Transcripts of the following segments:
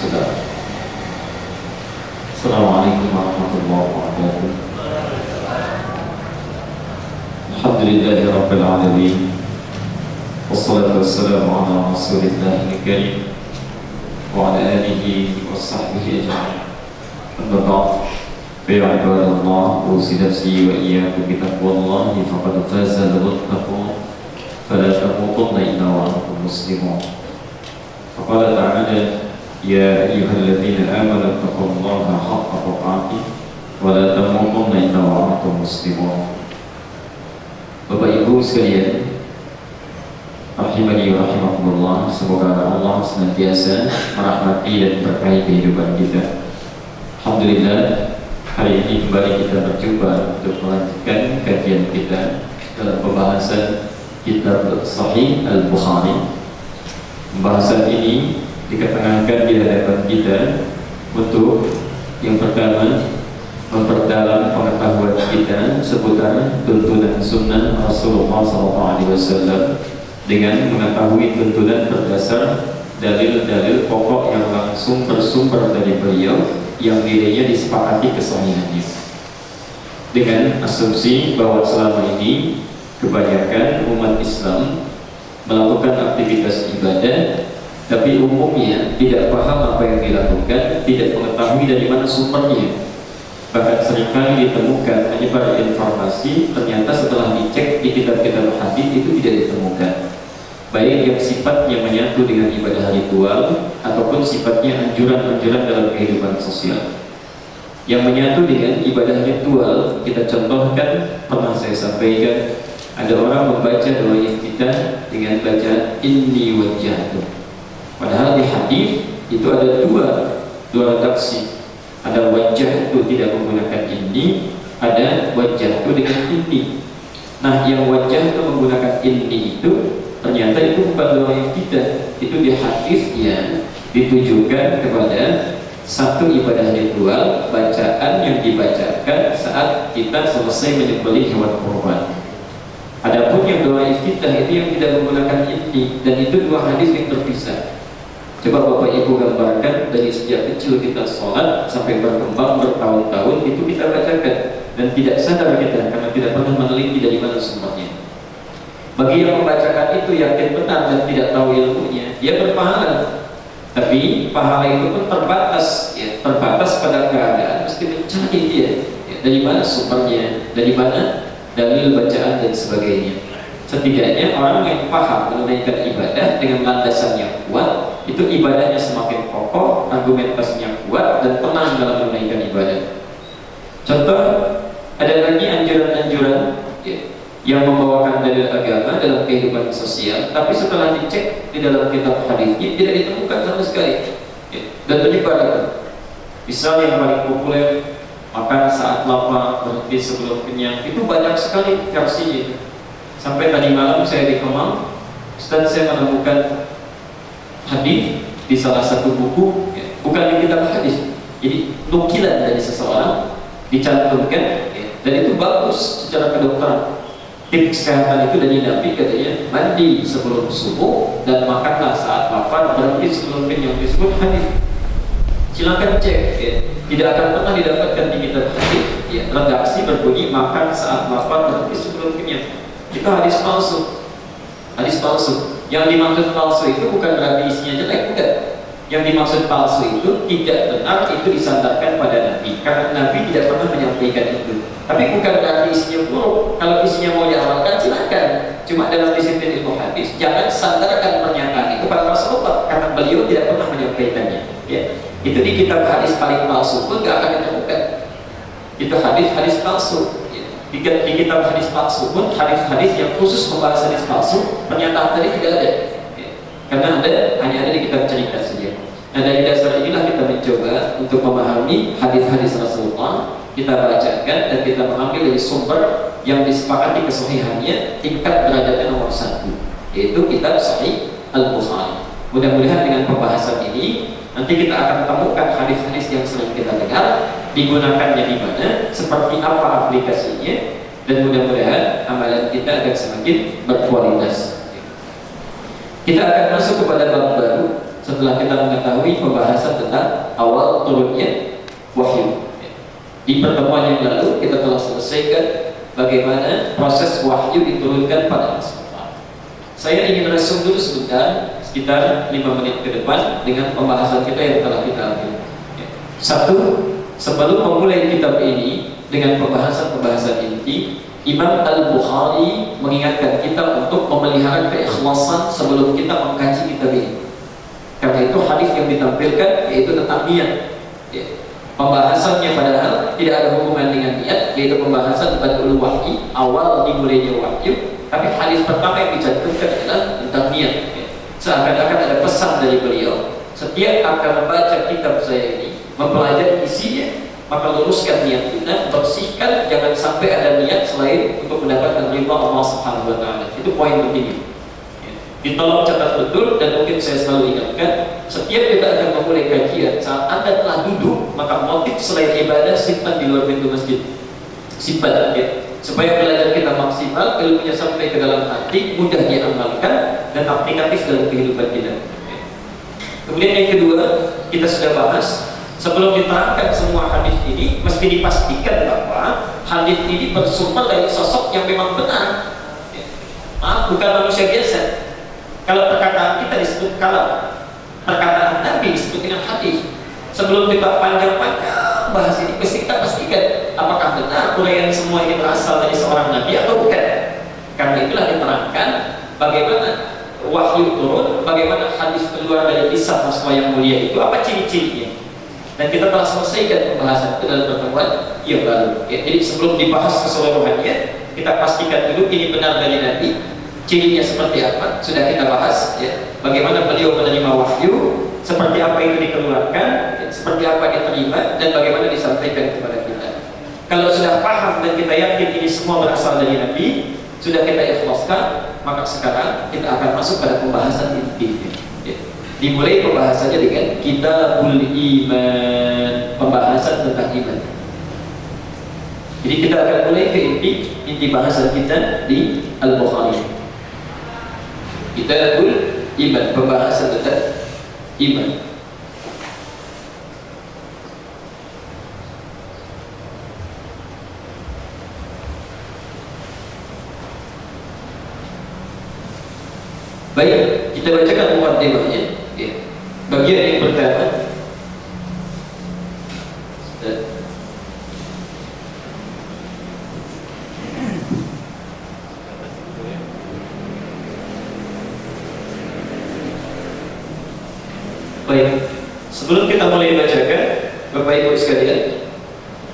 Sudah. Assalamualaikum warahmatullahi wabarakatuh. Alhamdulillahi rabbil alamin. Wassalatu wassalamu ala rasulillahil karim wa ala alihi wa sahbihi ajma'in. Amma ba'd. Ya ibadallah, usi nafsi wa iyyakum bi taqwallahi faqad faza al-muttaqun. Fala tamutunna illa wa antum muslimun. Faqala ta'ala ya ayyuhalladzina amanu taqullaha haqqa tuqatih wa la tamutunna illa wa antum muslimun. Bapak Ibu sekalian, rahimani wa rahimakumullah, semoga Allah senantiasa merahmati dan berkahi kehidupan kita. Alhamdulillah, hari ini kembali kita berjumpa untuk melanjutkan kajian kita dalam pembahasan Kitab Sahih Al-Bukhari. Pembahasan ini diketengahkan di hadapan kita untuk yang pertama memperdalam pengetahuan kita seputar tuntunan sunnah Rasulullah SAW dengan mengetahui tuntunan berdasar dalil-dalil pokok yang langsung bersumber dari beliau yang nilainya disepakati kesahihannya, dengan asumsi bahwa selama ini kebanyakan umat Islam melakukan aktivitas ibadah tapi umumnya tidak paham apa yang dilakukan, tidak mengetahui dari mana sumbernya. Bahkan seringkali ditemukan menyebar informasi, ternyata setelah dicek di kitab-kitab hadis itu tidak ditemukan, baik yang sifatnya menyatu dengan ibadah ritual ataupun sifatnya anjuran-anjuran dalam kehidupan sosial. Yang menyatu dengan ibadah ritual, kita contohkan, pernah saya sampaikan, ada orang membaca doa iftitah dengan baca inni wajjahtu. Padahal di hadis itu ada dua redaksi. Ada wajah itu tidak menggunakan ini, ada wajah itu dengan ini. Nah, yang wajah itu menggunakan ini itu ternyata itu bukan doa yang kita. Itu di hadisnya ditujukan kepada satu ibadah ritual, bacaan yang dibacakan saat kita selesai menyembelih hewan kurban. Adapun yang doa iftitah itu yang tidak menggunakan ini, dan itu dua hadis yang terpisah. Coba Bapak Ibu gambarkan, dari sejak kecil kita sholat sampai berkembang bertahun-tahun itu kita bacakan dan tidak sadar kita karena tidak pernah meneliti dari mana sumbernya. Bagi yang membacakan itu yakin benar dan tidak tahu ilmunya, dia berpahala. Tapi pahala itu pun terbatas, ya, terbatas pada keadaan mesti mencari dia, ya, dari mana sumbernya, dari mana dalil bacaan dan sebagainya. Setidaknya orang yang paham menunaikan ibadah dengan landasan yang kuat, itu ibadahnya semakin kokoh, argumentasinya kuat, dan tenang dalam menunaikan ibadah. Contoh, ada lagi anjuran-anjuran, ya, yang membawakan dalil agama dalam kehidupan sosial, tapi setelah dicek di dalam kitab hadisnya tidak ditemukan sama sekali, ya, dan menyebar. Misal yang paling populer, makan saat lapar, berhenti sebelum kenyang, itu banyak sekali versinya. Sampai tadi malam saya di Kemang, Ustaz, saya menemukan hadis di salah satu buku, ya, bukan di kitab hadis, jadi nukilan dari seseorang dicantumkan, ya, dan itu bagus secara kedokteran. Tips kesehatan itu dari Nabi, katanya mandi sebelum subuh dan makanlah saat lapar, berhenti sebelum kenyang, disebut hadis. Silakan cek, ya. Tidak akan pernah didapatkan di kitab hadis, ya, redaksi berbunyi makan saat lapar, berhenti sebelum kenyang. Itu hadis palsu. Hadis palsu. Yang dimaksud palsu itu bukan berarti isinya jelek, bukan. Yang dimaksud palsu itu tidak benar, itu disandarkan pada Nabi, karena Nabi tidak pernah menyampaikan itu. Tapi bukan berarti isinya buruk. Kalau isinya mau diamalkan silakan. Cuma dalam disiplin ilmu hadis jangan sandarkan pernyataan itu pada Rasulullah, karena beliau tidak pernah menyampaikannya, ya. Itu di kitab hadis paling palsu pun gak akan ditemukan. Itu hadis-hadis palsu. Di kitab hadis palsu pun, hadis-hadis yang khusus membahas hadis palsu, pernyataan tadi tidak ada, ya. Karena hanya ada di kitab cerita saja. Nah, dari dasar inilah kita mencoba untuk memahami hadis-hadis Rasulullah, kita bacakan dan kita mengambil dari sumber yang disepakati kesahihannya, tingkat derajatnya nomor 1, yaitu kitab Sahih Al-Bukhari. Mudah-mudahan dengan pembahasan ini nanti kita akan temukan hadis-hadis yang sering kita dengar, digunakannya di mana, seperti apa aplikasinya, dan mudah-mudahan amalan kita akan semakin berkualitas. Kita akan masuk kepada bab baru setelah kita mengetahui pembahasan tentang awal turunnya wahyu. Di pertemuan yang lalu kita telah selesaikan bagaimana proses wahyu diturunkan pada Rasulullah. Saya ingin resum dulu sebentar, sekitar 5 menit ke depan dengan pembahasan kita yang telah kita ambil. Satu, sebelum memulai kitab ini dengan pembahasan-pembahasan inti, Imam Al-Bukhari mengingatkan kita untuk memelihara keikhlasan sebelum kita mengkaji kitab ini. Karena itu hadis yang ditampilkan yaitu tentang niat. Pembahasannya padahal tidak ada hubungan dengan niat, yaitu pembahasan badul wahyi, awal dimulainya wahyu. Tapi hadis pertama yang dicantumkan adalah tentang niat. Seakan-akan ada pesan dari beliau, setiap akan membaca kitab saya ini, mempelajari isinya, maka luruskan niat kita, bersihkan, jangan sampai ada niat selain untuk mendapatkan ridha Allah Subhanahu wa taala. Itu poin penting. Ditolong catat betul, dan mungkin saya selalu ingatkan, setiap kita akan memulai kajian, saat Anda telah duduk, maka motif selain ibadah simpan di luar pintu masjid. Simpan, ya. Supaya belajar kita maksimal, ilmunya sampai ke dalam hati, mudah diamalkan dan aplikatif dalam kehidupan kita. Kemudian yang kedua, kita sudah bahas, sebelum diterangkan semua hadis ini, mesti dipastikan bahwa hadis ini bersumber dari sosok yang memang benar. Maaf, bukan manusia biasa. Kalau perkataan kita disebut kalam, perkataan Nabi disebut dengan hadis. Sebelum kita panjang-panjang bahas ini, mesti kita pastikan apakah benar uraian semua ini berasal dari seorang Nabi atau bukan. Karena itulah diterangkan bagaimana wahyu turun, bagaimana hadis keluar dari kisah Rasulullah yang mulia itu, apa ciri-cirinya. Dan kita telah selesaikan pembahasan itu dalam pertemuan yang lalu. Jadi sebelum dibahas keseluruhannya, kita pastikan dulu ini benar dari Nabi. Cirinya seperti apa sudah kita bahas, ya. Bagaimana beliau menerima wahyu, seperti apa itu dikeluarkan, ya. Seperti apa diterima, dan bagaimana disampaikan kepada kita. Kalau sudah paham dan kita yakin ini semua berasal dari Nabi, sudah kita ikhlaskan, maka sekarang kita akan masuk pada pembahasan inti, ya. Dimulai pembahasannya dengan Kitabul Iman, pembahasan tentang iman. Jadi kita akan mulai ke inti bahasan kita di Al-Bukhari. Kitabul Iman, pembahasan tentang iman. Baik, kita bacakan muqaddimahnya, ya. Bagian yang pertama. Baik, sebelum kita mulai bacakan, Bapak Ibu sekalian,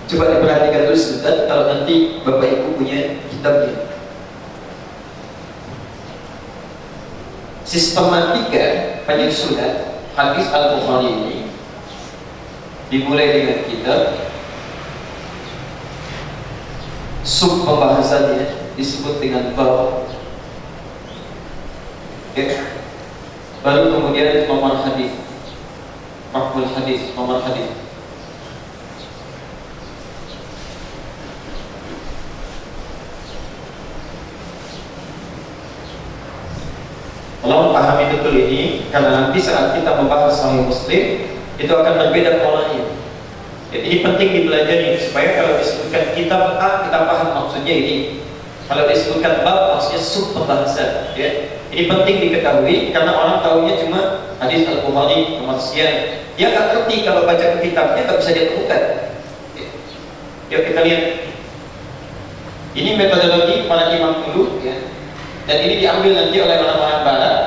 coba diperhatikan dulu sebentar. Kalau nanti Bapak Ibu punya kitabnya, sistematika penyusunan hadis Al-Bukhari ini dimulai dengan kitab, sub pembahasannya disebut dengan bab, ya. Baru kemudian nomor hadis, makmul hadis, nomor hadis. Tolong pahami betul ini, karena nanti saat kita membahas Sahih Muslim itu akan berbeda polanya. Jadi ini penting dipelajari supaya kalau disebutkan kitab A kita paham maksudnya ini. Kalau disebutkan bab maksudnya sub pembahasan, ya. Ini penting diketahui karena orang tahunya cuma hadis Al-Bukhari nomor sekian. Dia nggak ngerti kalau baca ke kitabnya nggak bisa dia temukan. Yuk kita lihat. Ini metodologi para imam dulu, ya. Dan ini diambil nanti oleh orang-orang barat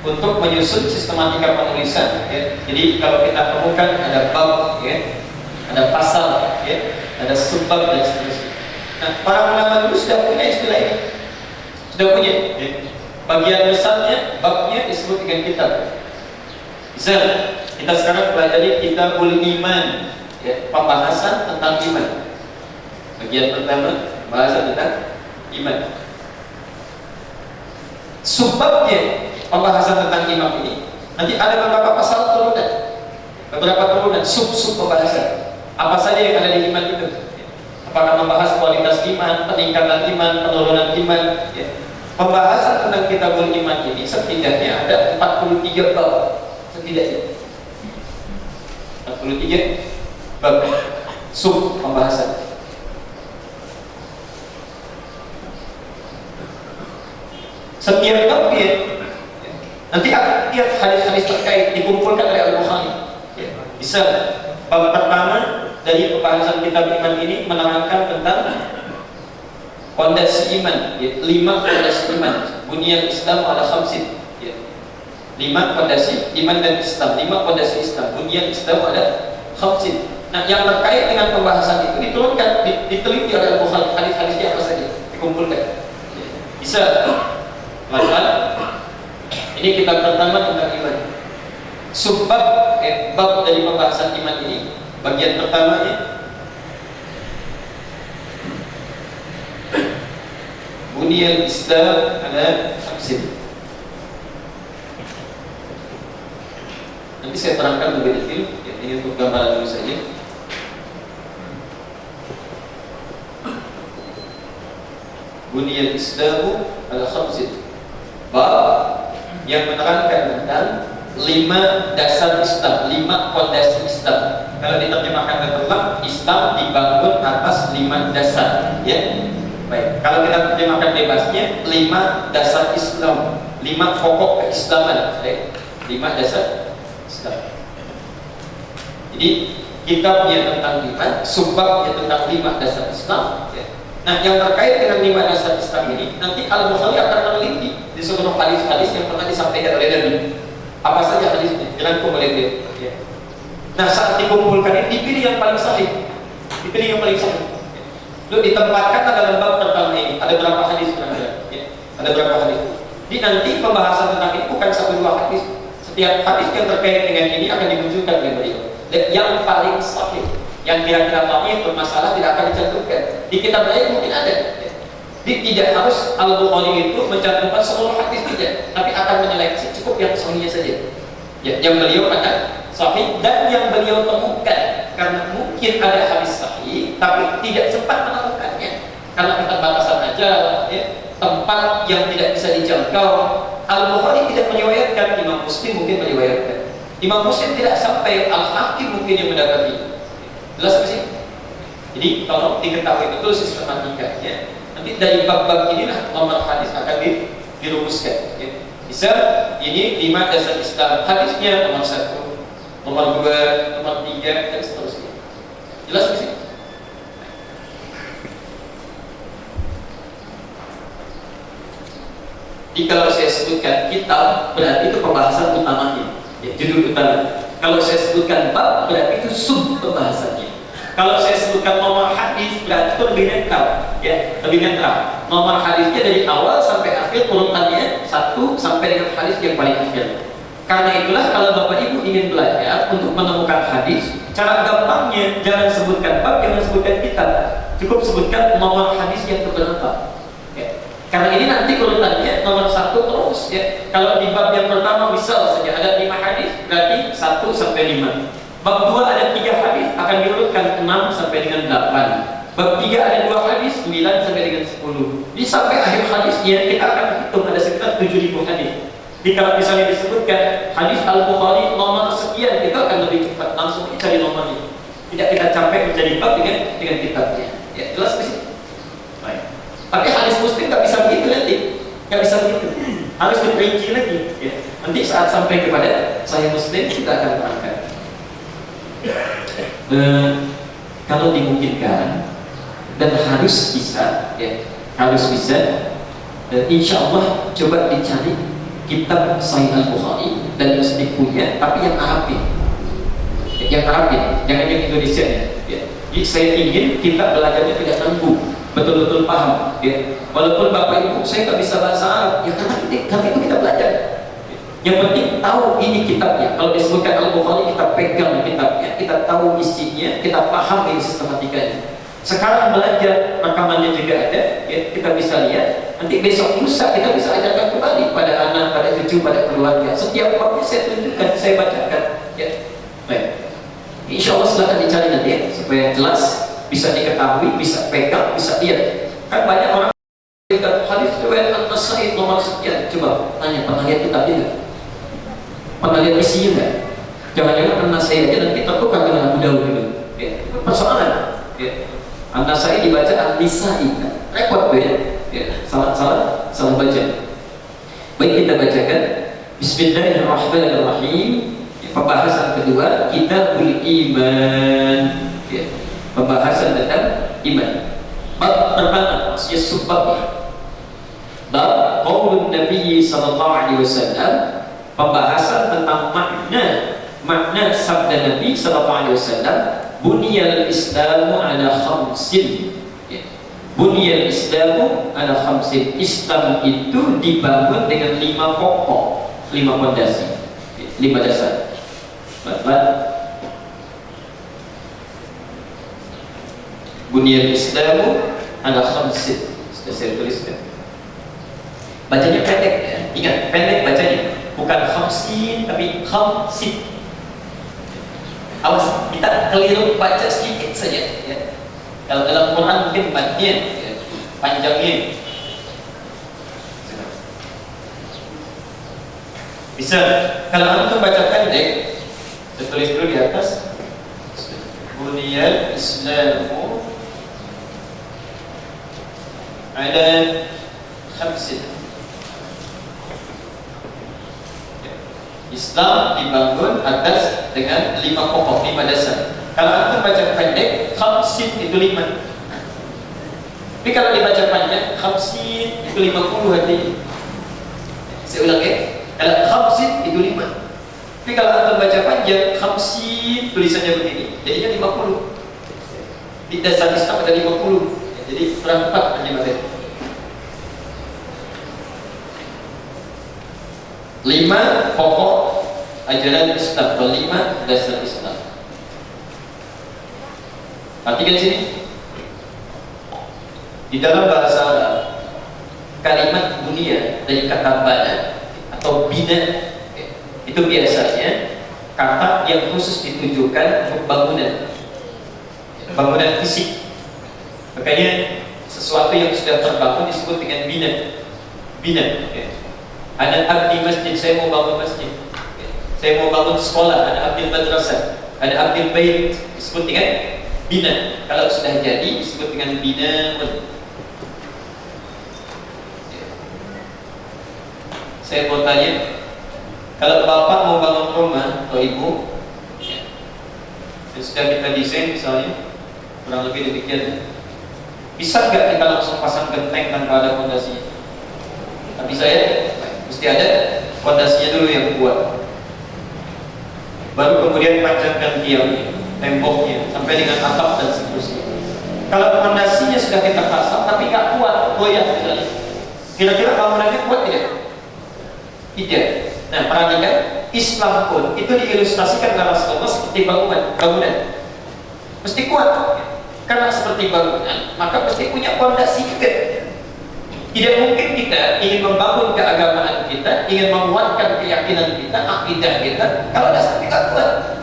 untuk menyusun sistematika penulisan, ya. Jadi kalau kita temukan ada bab, ya, ada pasal, ya, ada subbab dan seterusnya. Nah, para ulama dulu sudah punya istilah ini, sudah punya, ya. Bagian besarnya babnya disebut dengan kitab. Misal kita sekarang pelajari Kitabul Iman, ya, pembahasan tentang iman. Bagian pertama bahasan tentang iman. Subbabnya pembahasan tentang iman ini nanti ada beberapa pasal turunan, beberapa turunan sub-sub pembahasan. Apa saja yang ada di iman itu? Apakah membahas kualitas iman, peningkatan iman, penurunan iman, ya. Pembahasan tentang Kitabul Iman ini setidaknya ada 43 bab. setidaknya 43 bab sub pembahasan. Setiap bab nanti akan lihat hadis-hadis terkait dikumpulkan oleh Al-Bukhari. Bisa bab pertama dari pembahasan kitab iman ini menerangkan tentang pondasi iman, 5 pondasi iman. Bunyan Islam ala khamsin, 5 pondasi iman dan Islam, 5 pondasi Islam. Bunyan Islam ala khamsin. Nah, yang terkait dengan pembahasan itu diturunkan, diteliti oleh Al-Bukhari, hadis-hadisnya apa saja dikumpulkan. Bisa maka ini kitab pertama tentang iman. Subbab bab dari pembahasan iman ini, bagian pertamanya Bunyan Islam ala khamsin. Nanti saya terangkan lebih detail, ini untuk gambaran dulu saja. Bunyan Islam ala khamsin, bab yang menerangkan tentang 5 dasar Islam, 5 pondasi Islam. Kalau diterjemahkan ke terang, Islam dibangun atas 5 dasar, ya. Baik, kalau kita terjemahkan bebasnya, 5 dasar Islam, 5 pokok keislaman, 5 dasar Islam. Jadi kitabnya tentang iman, subbabnya tentang 5 dasar Islam, ya. Nah, yang terkait dengan 5 dasar Islam ini, nanti Al-Bukhari akan meneliti di seluruh hadis-hadis yang pernah disampaikan oleh Nabi. Apa saja hadisnya? Dirangkum oleh dia. Ya. Nah, saat dikumpulkan ini dipilih yang paling sahih, dipilih yang paling sahih. Lalu ditempatkan dalam bab pertama ini. Ada berapa hadis kira-kira? Ya. Ada berapa hadis? Jadi nanti pembahasan tentang ini bukan 1-2 hadis. Setiap hadis yang terkait dengan ini akan dimunculkan oleh beliau. Yang paling sahih, yang kira-kira ini bermasalah tidak akan dicantumkan. Di kitab lain mungkin ada. Jadi tidak harus Al-Bukhari itu mencantumkan seluruh hadis, tidak, tapi akan menyeleksi cukup yang sahihnya saja. Ya, yang beliau kata sahih dan yang beliau temukan, karena mungkin ada hadis sahih tapi tidak sempat menemukannya karena keterbatasan aja, ya, tempat yang tidak bisa dijangkau. Al-Bukhari tidak meriwayatkan, Imam Muslim mungkin meriwayatkan. Imam Muslim tidak sampai, Al-Hakim mungkin yang mendapati. Jelas sih? Jadi tolong diketahui betul sistematikanya. Nanti dari bab-bab inilah nomor hadis akan dirumuskan. Ya. Bisa ini 5 dasar Islam, hadisnya nomor 1, nomor 2, nomor 3 dan seterusnya. Jelas sih? Jadi kalau saya sebutkan kitab, berarti itu pembahasan utamanya, ya, judul utama. Kalau saya sebutkan bab, berarti itu sub pembahasannya. Kalau saya sebutkan nomor hadis, berarti itu lebih netral, ya, lebih netral. Nomor hadisnya dari awal sampai akhir urutannya 1 sampai dengan hadis yang paling akhir. Karena itulah kalau Bapak Ibu ingin belajar untuk menemukan hadis, cara gampangnya jangan sebutkan bab, jangan sebutkan kitab, cukup sebutkan nomor hadis yang keberapa. Ya. Karena ini nanti urutannya nomor 1 terus, ya. Kalau di bab yang pertama misal saja ada 5 hadis, berarti 1 sampai 5. Bab 2 ada 3 hadis, akan diurutkan 6 sampai dengan 8. Bab 3 ada 2 hadis, 9 sampai dengan 10. Jadi sampai akhir hadisnya kita akan hitung ada sekitar 7.000 hadis. Jadi kalau misalnya disebutkan hadis Al-Bukhari nomor sekian, itu akan lebih cepat, langsung cari nomornya. Tidak kita capek mencari bab dengan kitabnya. Ya, jelas sih. Baik. Tapi hadis Muslim nggak bisa begitu nanti, nggak bisa begitu. Harus diperinci lagi. Ya. Nanti saat sampai kepada Sahih Muslim kita akan terangkan. Kalau dimungkinkan dan harus bisa, ya, harus bisa, insya Allah coba dicari kitab Sahih Al-Bukhari dan Muslim punya, tapi yang Arab ya. Yang Arab ya, jangan yang Indonesia ya. Jadi saya ingin kita belajarnya tidak nanggung, betul-betul paham, ya. Walaupun Bapak Ibu saya nggak bisa bahasa Arab, ya karena itu kita belajar. Yang penting tahu ini kitabnya. Kalau disebutkan Al-Bukhari, kita pegang kitabnya, kita tahu isinya, kita paham ini sistematikanya. Sekarang belajar, rekamannya juga ada, ya, kita bisa lihat. Nanti besok lusa kita bisa ajarkan kembali pada anak, pada cucu, pada keluarga. Setiap babnya saya tunjukkan, saya bacakan. Ya, baik. Insya Allah silahkan dicari nanti ya, supaya jelas, bisa diketahui, bisa pegang, bisa lihat. Kan banyak orang hadis riwayat An-Nasai nomor sekian. Coba tanya, pernah lihat kitabnya nggak? Pernah lihat isinya nggak? Jangan-jangan An-Nasai aja nanti tertukar dengan Abu Dawud gitu. Ya, persoalan. Ya. An-Nasai dibaca An-Nisai, repot tuh ya. Ya, salah baca. Baik, kita bacakan. Bismillahirrahmanirrahim. Pembahasan kedua, Kitabul Iman. Ya, pembahasan tentang iman. Bab pertama, maksudnya subbab. Bab qaulun Nabi sallallahu alaihi wasallam, pembahasan tentang makna sabda Nabi sallallahu alaihi wasallam, buniyal islamu ala khamsin. Buniyal islamu ala khamsin. Islam itu dibangun dengan 5 pokok, 5 fondasi, 5 dasar. Buniyal islamu ala khamsin. Sudah saya tuliskan. Bacanya pendek ya. Ingat, pendek bacanya. Bukan khamsin tapi khamsin. Awas, kita keliru baca sedikit saja ya. Kalau dalam Quran mungkin matnya ya, panjangnya bisa. Kalau antum baca pendek, saya tulis dulu di atas. Buniyal islamu ala khamsin. Islam dibangun atas dengan 5 pokok, 5 dasar. Kalau antum baca pendek, khamsin itu 5. Tapi kalau dibaca panjang, khamsin itu 50 hati. Saya ulang ya. Kalau khamsin itu 5. Tapi kalau antum baca panjang, khamsin tulisannya begini, jadinya 50. Di dasar Islam ada 50. Jadi kurang tepat penjelasan. 5 pokok ajaran Islam atau 5 dasar Islam. Perhatikan sini. Di dalam bahasa Arab, kalimat bunia dari kata bana atau bina itu biasanya kata yang khusus ditujukan untuk bangunan fisik. Makanya sesuatu yang sudah terbangun disebut dengan bina. Ada abdi masjid, saya mau bangun masjid. Saya mau bangun sekolah, ada abdi madrasah, ada abdi bait, disebut dengan bina. Kalau sudah jadi disebut dengan bina. Saya mau tanya, kalau bapak mau bangun rumah atau ibu, yang sudah kita desain misalnya, kurang lebih demikian, bisa nggak kita langsung pasang genteng tanpa ada fondasinya? Tak bisa ya? Mesti ada fondasinya dulu yang kuat. Baru kemudian panjangkan tiangnya, temboknya, sampai dengan atap dan seterusnya. Kalau fondasinya sudah kita pasang tapi nggak kuat, goyah misalnya, kira-kira bangunannya kuat tidak? Tidak. Nah, perhatikan, Islam pun itu diilustrasikan dalam Rasulullah seperti bangunan. Mesti kuat. Karena seperti bangunan, maka mesti punya fondasi juga. Tidak mungkin kita ingin membangun keagamaan kita, ingin menguatkan keyakinan kita, akidah kita, kalau dasar kita kuat.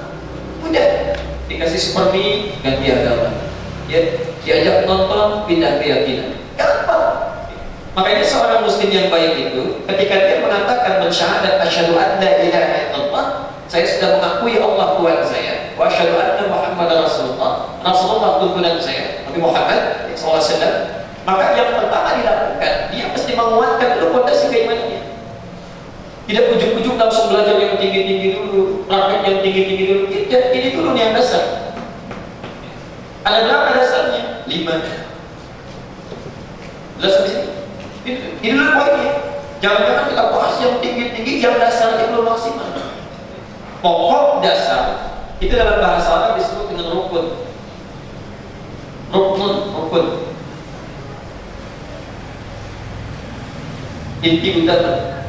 Udah, dikasih supermi, ganti agama. Ya, diajak nonton, pindah keyakinan. Gampang. Makanya seorang muslim yang baik itu, ketika dia mengatakan mensyahadat asyhadu an la ilaha illallah, saya sudah mengakui Allah Tuhan saya, wa asyhadu anna Muhammadar Rasulullah, Rasulullah tuntunan saya, Nabi Muhammad SAW. Maka yang pertama dilakukan, dia mesti menguatkan dulu fondasi keimanannya. Tidak ujuk-ujuk langsung belajar yang tinggi-tinggi dulu, praktek yang tinggi-tinggi dulu. Tidak, ini dulu yang dasar. Ada berapa dasarnya? 5. Jelas di sini. Ini dulu poinnya. Jangan-jangan kita bahas yang tinggi-tinggi, yang dasarnya belum maksimal. Pokok dasar itu dalam bahasa Arab disebut dengan rukun. Rukun. Inti utama.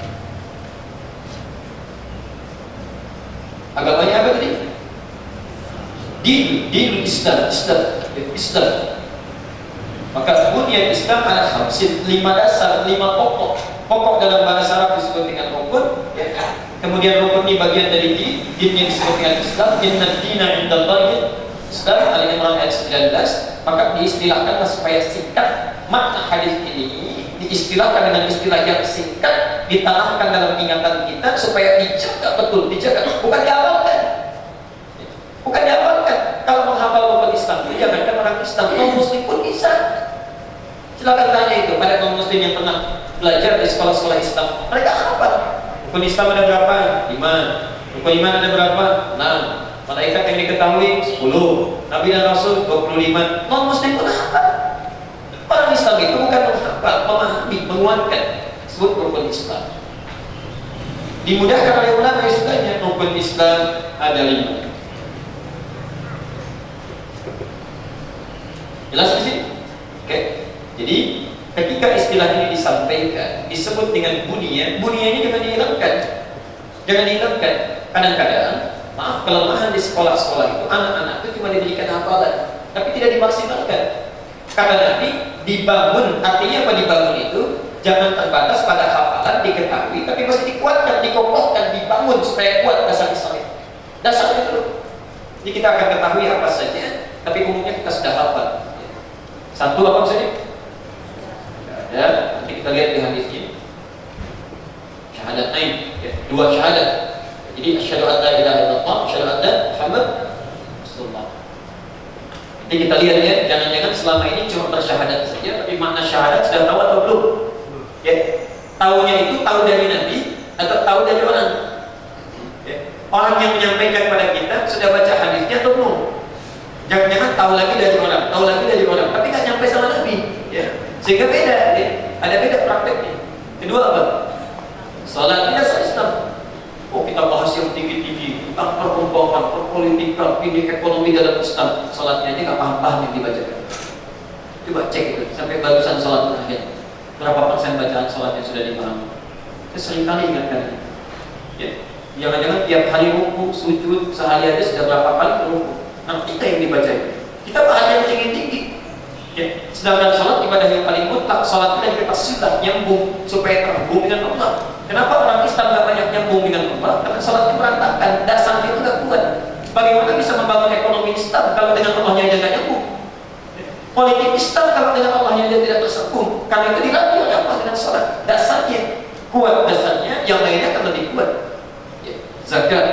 Agamanya apa tadi? Dinul Islam. Maka bunyal Islam ada khamsin, 5 dasar, 5 pokok. Pokok dalam bahasa Arab disebut dengan rukun, ya. Kemudian rukun ini bagian dari din yang disebut dengan Islam. Inna dina indallahi Islam, Al-Imran ayat 19. Maka diistilahkanlah supaya singkat makna hadis ini diistilahkan dengan istilah yang singkat, ditanamkan dalam ingatan kita supaya dijaga betul, dijaga, bukan dihafalkan. Bukan dihafalkan. Kalau menghafal rukun Islam itu jangankan orang Islam, non Muslim pun bisa. Silakan tanya itu pada non Muslim yang pernah belajar di sekolah-sekolah Islam. Mereka hafal. Rukun Islam ada berapa? 5. Rukun iman ada berapa? 6. Malaikat yang diketahui 10. Nabi dan Rasul 25. Non Muslim pun hafal. Orang Islam itu bukan menghafal, memahami, menguatkan. Disebut rukun Islam. Dimudahkan oleh ulama yang sudahnya rukun Islam ada 5. Jelas di sini? Oke. Jadi ketika istilah ini disampaikan, disebut dengan buniyah, buniyahnya jangan dihilangkan. Jangan dihilangkan. Kadang-kadang, maaf, kelemahan di sekolah-sekolah itu anak-anak itu cuma diberikan hafalan, tapi tidak dimaksimalkan. Kata Nabi, dibangun, artinya apa dibangun itu? Jangan terbatas pada hafalan, diketahui, tapi mesti dikuatkan, dikokohkan, dibangun supaya kuat dasar Islam. Dasarnya dulu. Jadi kita akan ketahui apa saja, tapi umumnya kita sudah hafal. Satu apa maksudnya? Ada, nanti kita lihat di hadisnya. Syahadatain, ya, 2 syahadat. Jadi asyhadu an la ilaha illallah, asyhadu anna Muhammad Rasulullah. Nanti kita lihat ya, jangan-jangan selama ini cuma bersyahadat saja, tapi makna syahadat sudah tahu atau belum? Ya, tahunya itu tahu dari Nabi atau tahu dari orang? Ya. Orang yang menyampaikan kepada kita sudah baca hadisnya atau belum? Jangan-jangan tahu lagi dari orang, tapi nggak nyampe sama Nabi, ya. Sehingga beda, ya. Ada beda prakteknya. Kedua apa? Salat tidak sah Islam. Oh, kita bahas yang tinggi-tinggi tentang perkembangan, perpolitikan, ini ekonomi dalam Islam. Salatnya aja nggak paham-paham yang dibacakan. Coba cek itu sampai barusan salat terakhir. Berapa persen bacaan salat yang sudah dipahami? Saya sering kali ingatkan. Ya. Jangan-jangan tiap hari ruku, sujud, sehari aja sudah berapa kali ruku. Nah, kita yang dibaca itu. Kita bahas yang tinggi-tinggi. Ya. Sedangkan salat ibadah yang paling mutlak, salat itu kita sudah nyambung supaya terhubung dengan Allah. Kenapa orang Islam gak banyak nyambung dengan Allah? Karena salatnya berantakan, dasarnya itu gak kuat. Bagaimana bisa membangun ekonomi Islam kalau dengan Allahnya aja gak nyambung? Politik Islam kalau dengan Allahnya aja tidak tersambung. Karena itu dilatih oleh Allah dengan salat. Dasarnya kuat, dasarnya yang lainnya akan lebih kuat. Ya. Zakat.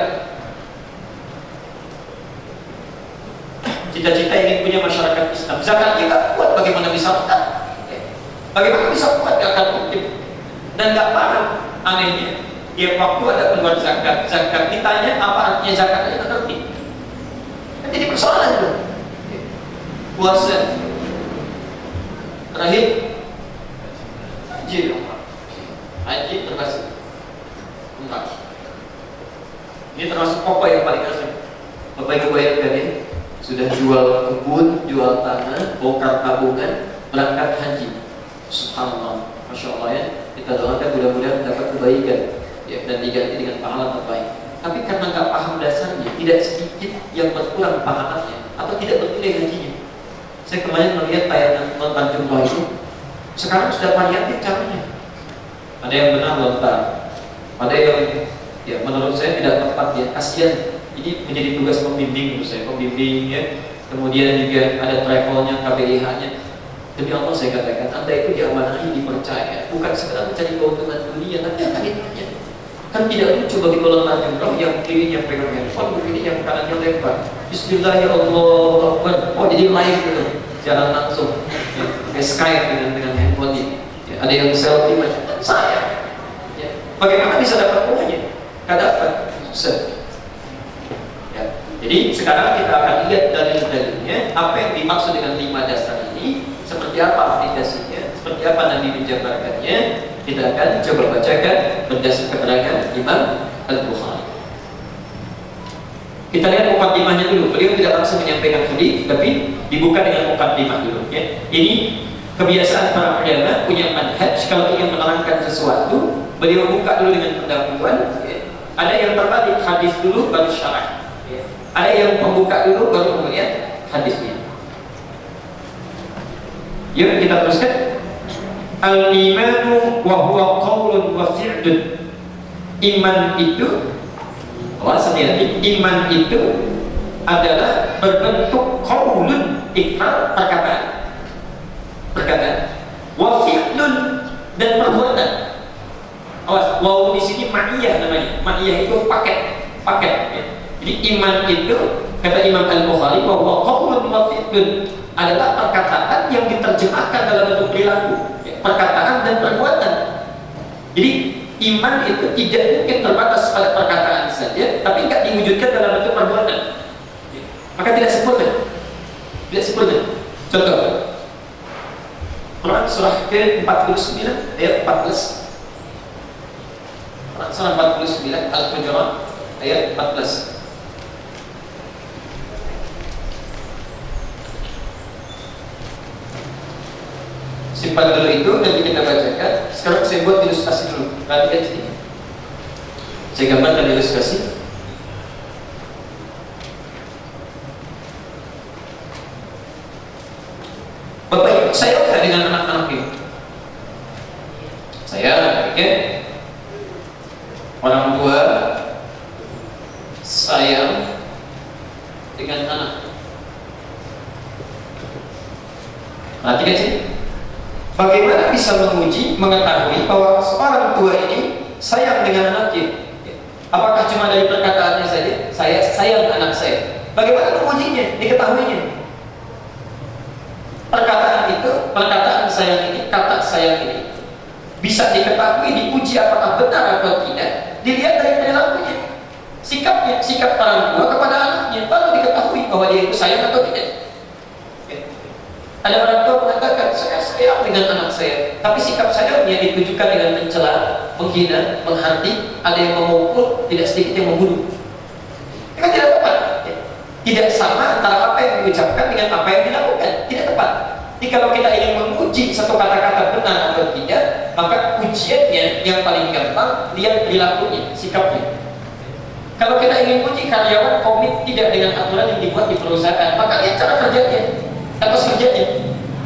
Cita-cita ingin punya masyarakat Islam. Zakat kita kuat, bagaimana bisa kuat? Bagaimana bisa kuat? Gak akan mungkin. Dan gak paham. Anehnya, tiap waktu ada keluar zakat. Zakat ditanya apa artinya zakat aja gak ngerti. Kan jadi persoalan itu. Puasa. Terakhir, haji. Haji termasuk 4. Ini termasuk pokok yang paling asli. Bapak Ibu bayangkan ya. Sudah jual kebun, jual tanah, bongkar tabungan, berangkat haji. Subhanallah, Masya Allah ya. Kita doakan mudah-mudahan dapat kebaikan ya, dan diganti dengan pahala terbaik. Tapi karena nggak paham dasarnya, tidak sedikit yang berkurang pahalanya atau tidak bernilai hajinya. Saya kemarin melihat tayangan lontar jumlah itu, sekarang sudah variatif caranya. Ada yang benar lontar, ada yang ya menurut saya tidak tepat ya, kasihan. Ini menjadi tugas pembimbing menurut saya, pembimbing ya. Kemudian juga ada travelnya, KBIH-nya. Demi Allah saya katakan, Anda itu diamanahi, dipercaya, bukan sekedar mencari keuntungan dunia, tapi akan ditanya. Kan tidak lucu bagi pelontar jumroh yang kiri yang pegang handphone, begini yang kanannya lempar. Bismillahirrahmanirrahim. Oh jadi live gitu, jalan langsung. Ya, kayak Skype dengan handphone ini. Ya, ada yang selfie macam saya. Ya. Bagaimana bisa dapat uangnya? Gak dapat, susah. Jadi sekarang kita akan lihat dalil-dalilnya, apa yang dimaksud dengan 5 dasar ini, seperti apa aplikasinya, seperti apa Nabi menjabarkannya. Kita akan coba bacakan berdasarkan keterangan Imam Al-Bukhari. Kita lihat mukaddimahnya dulu. Beliau tidak langsung menyampaikan hadis, tapi dibuka dengan mukaddimah dulu. Ya. Ini kebiasaan para ulama punya manhaj, kalau ingin menerangkan sesuatu, beliau buka dulu dengan pendahuluan. Ya. Ada yang terbalik, hadis dulu baru syarah. Ada yang membuka dulu baru kemudian hadisnya. Yuk kita teruskan. Al-imanu wa huwa qaulun wa fi'lun. Iman itu, hati-hati, iman itu adalah berbentuk qaulun, ikrar, perkataan. Wa fi'lun, dan perbuatan. Awas, waw di sini ma'iyah namanya. Ma'iyah itu paket, ya. Jadi iman itu kata Imam Al-Bukhari bahwa qaulun wa fi'lun adalah perkataan yang diterjemahkan dalam bentuk perilaku, ya, perkataan dan perbuatan. Jadi iman itu tidak mungkin terbatas pada perkataan saja, tapi nggak diwujudkan dalam bentuk perbuatan. Ya. Maka tidak sempurna. Tidak sempurna. Contoh, Quran surah ke-49 ayat 14. Quran surah 49 Al-Hujurat ayat 14. Simpan dulu itu, nanti kita bacakan. Sekarang saya buat ilustrasi dulu. Perhatikan sini. Saya gambarkan ilustrasi. Bapak Ibu, saya oke dengan anak-anak ini. Saya, ya, orang tua sayang dengan anak. Perhatikan sini. Bagaimana bisa menguji, mengetahui bahwa seorang tua ini sayang dengan anaknya? Apakah cuma dari perkataannya saja? Saya sayang anak saya. Bagaimana mengujinya? Diketahuinya. Perkataan itu, perkataan sayang ini, kata sayang ini bisa diketahui, diuji apakah benar atau tidak, dilihat dari perilakunya, sikapnya, sikap orang tua kepada anaknya, lalu diketahui bahwa dia itu sayang atau tidak. Ada orang tua mengatakan, saya sayang dengan anak saya, tapi sikap sayangnya ditujukan dengan mencela, menghina, menghati, ada yang memukul, tidak sedikit yang membunuh. Itu kan tidak tepat. Tidak sama antara apa yang diucapkan dengan apa yang dilakukan. Tidak tepat. Jadi kalau kita ingin menguji satu kata-kata benar atau tidak, maka ujiannya yang paling gampang lihat perilakunya, sikapnya. Kalau kita ingin uji karyawan komit tidak dengan aturan yang dibuat di perusahaan, maka lihat cara kerjanya, atas kerjanya.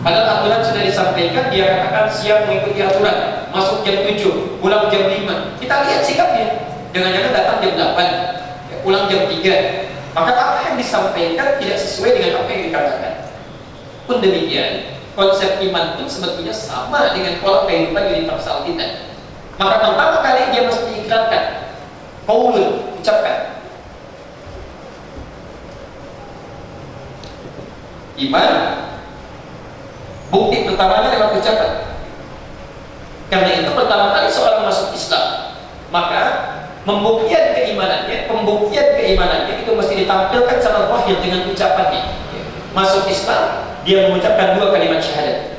Padahal aturan sudah disampaikan, dia katakan siap mengikuti aturan, masuk jam 7, pulang jam 5. Kita lihat sikapnya. Jangan-jangan datang jam 8, pulang jam 3. Maka apa yang disampaikan tidak sesuai dengan apa yang dikatakan. Pun demikian, konsep iman pun sebetulnya sama dengan pola kehidupan universal kita. Maka pertama kali dia mesti diikrarkan, qaulun, ucapkan. Iman, bukti utamanya lewat ucapan. Karena itu pertama kali seorang masuk Islam, maka pembuktian keimanannya itu mesti ditampilkan secara zahir dengan ucapannya. Masuk Islam, dia mengucapkan 2 kalimat syahadat.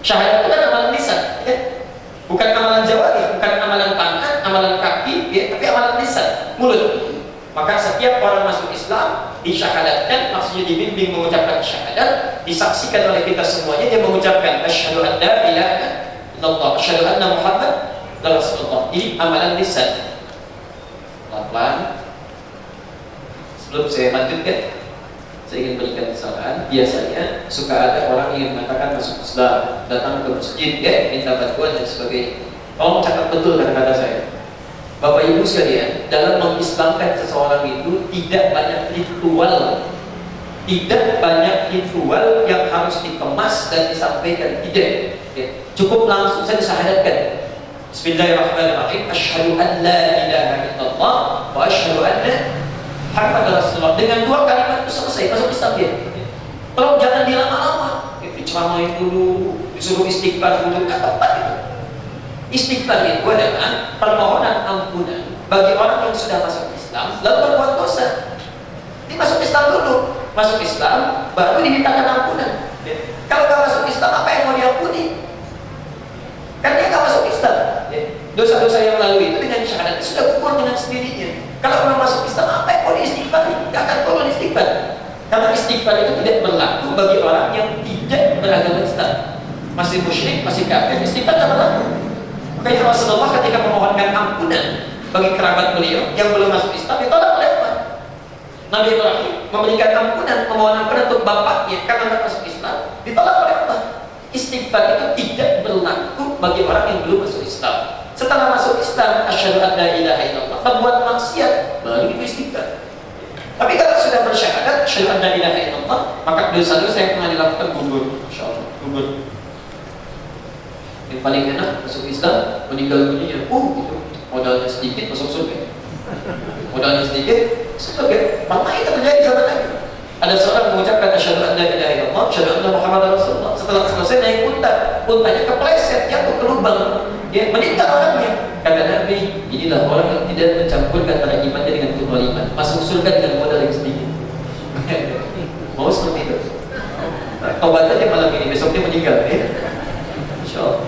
Syahadat itu kan amalan lisan, ya? Bukan amalan jawari, bukan amalan tangan, amalan kaki, ya? Tapi amalan lisan, mulut. Maka setiap orang masuk Islam disyahadatkan, maksudnya dibimbing mengucapkan syahadat, disaksikan oleh kita semuanya, dia mengucapkan asyhadu an la ilaha illallah, asyhadu anna Muhammad rasulullah. Ini amalan lisan. Pelan-pelan. Sebelum saya lanjutkan, saya ingin berikan kesalahan. Biasanya suka ada orang yang mengatakan masuk Islam, datang ke masjid, ya, minta bantuan dan sebagainya. Tolong catat betul kata-kata saya. Bapak Ibu sekalian, dalam mengislamkan seseorang itu tidak banyak ritual, yang harus dikemas dan disampaikan. Tidak, ya. Cukup langsung saja disyahadatkan. Bismillahirrahmanirrahim. Asyhadu an la ilaha illallah wa asyhadu anna Muhammadar Rasulullah. Dengan 2 kalimat itu selesai, masuk Islam dia. Tolong jangan dilama-lama. Diceramain dulu, disuruh istighfar dulu, nggak tepat itu. Istighfar itu adalah permohonan ampunan bagi orang yang sudah masuk Islam lalu berbuat dosa. Ini masuk Islam dulu, masuk Islam baru dimintakan ampunan. Kalau nggak masuk Islam, apa yang mau diampuni? Kan dia nggak masuk Islam. Dosa-dosa yang lalu itu dengan syahadat sudah gugur dengan sendirinya. Kalau belum masuk Islam, apa yang mau diistighfar? Nggak akan perlu istighfar. Karena istighfar itu tidak berlaku bagi orang yang tidak beragama Islam. Masih musyrik, masih kafir, istighfar tidak berlaku. Makanya Rasulullah ketika memohonkan ampunan bagi kerabat beliau yang belum masuk Islam, ditolak oleh Allah. Nabi Ibrahim memberikan ampunan, memohon ampunan untuk bapaknya karena tidak masuk Islam, ditolak oleh Allah. Istighfar itu tidak berlaku bagi orang yang belum masuk Islam. Setelah masuk Islam, asyhadu an la ilaha illallah, berbuat maksiat, baru itu istighfar. Tapi kalau sudah bersyahadat, asyhadu an la ilaha illallah, maka dosa-dosa yang pernah dilakukan gugur, insyaallah gugur. Yang paling enak masuk Islam, meninggal dunia. Gitu. Modalnya sedikit masuk surga. Modalnya sedikit, surga. Maka itu terjadi zaman Nabi. Ada seorang mengucapkan asyhadu an la ilaha illallah, asyhadu anna Muhammadar Rasulullah. Setelah selesai naik unta, untanya kepleset, jatuh ke lubang. Ya, meninggal orangnya. Kata Nabi, inilah orang yang tidak mencampurkan antara imannya dengan kezaliman. Masuk surga dengan modal yang sedikit. Mau seperti itu? Tobat aja malam ini, besoknya meninggal. Insyaallah.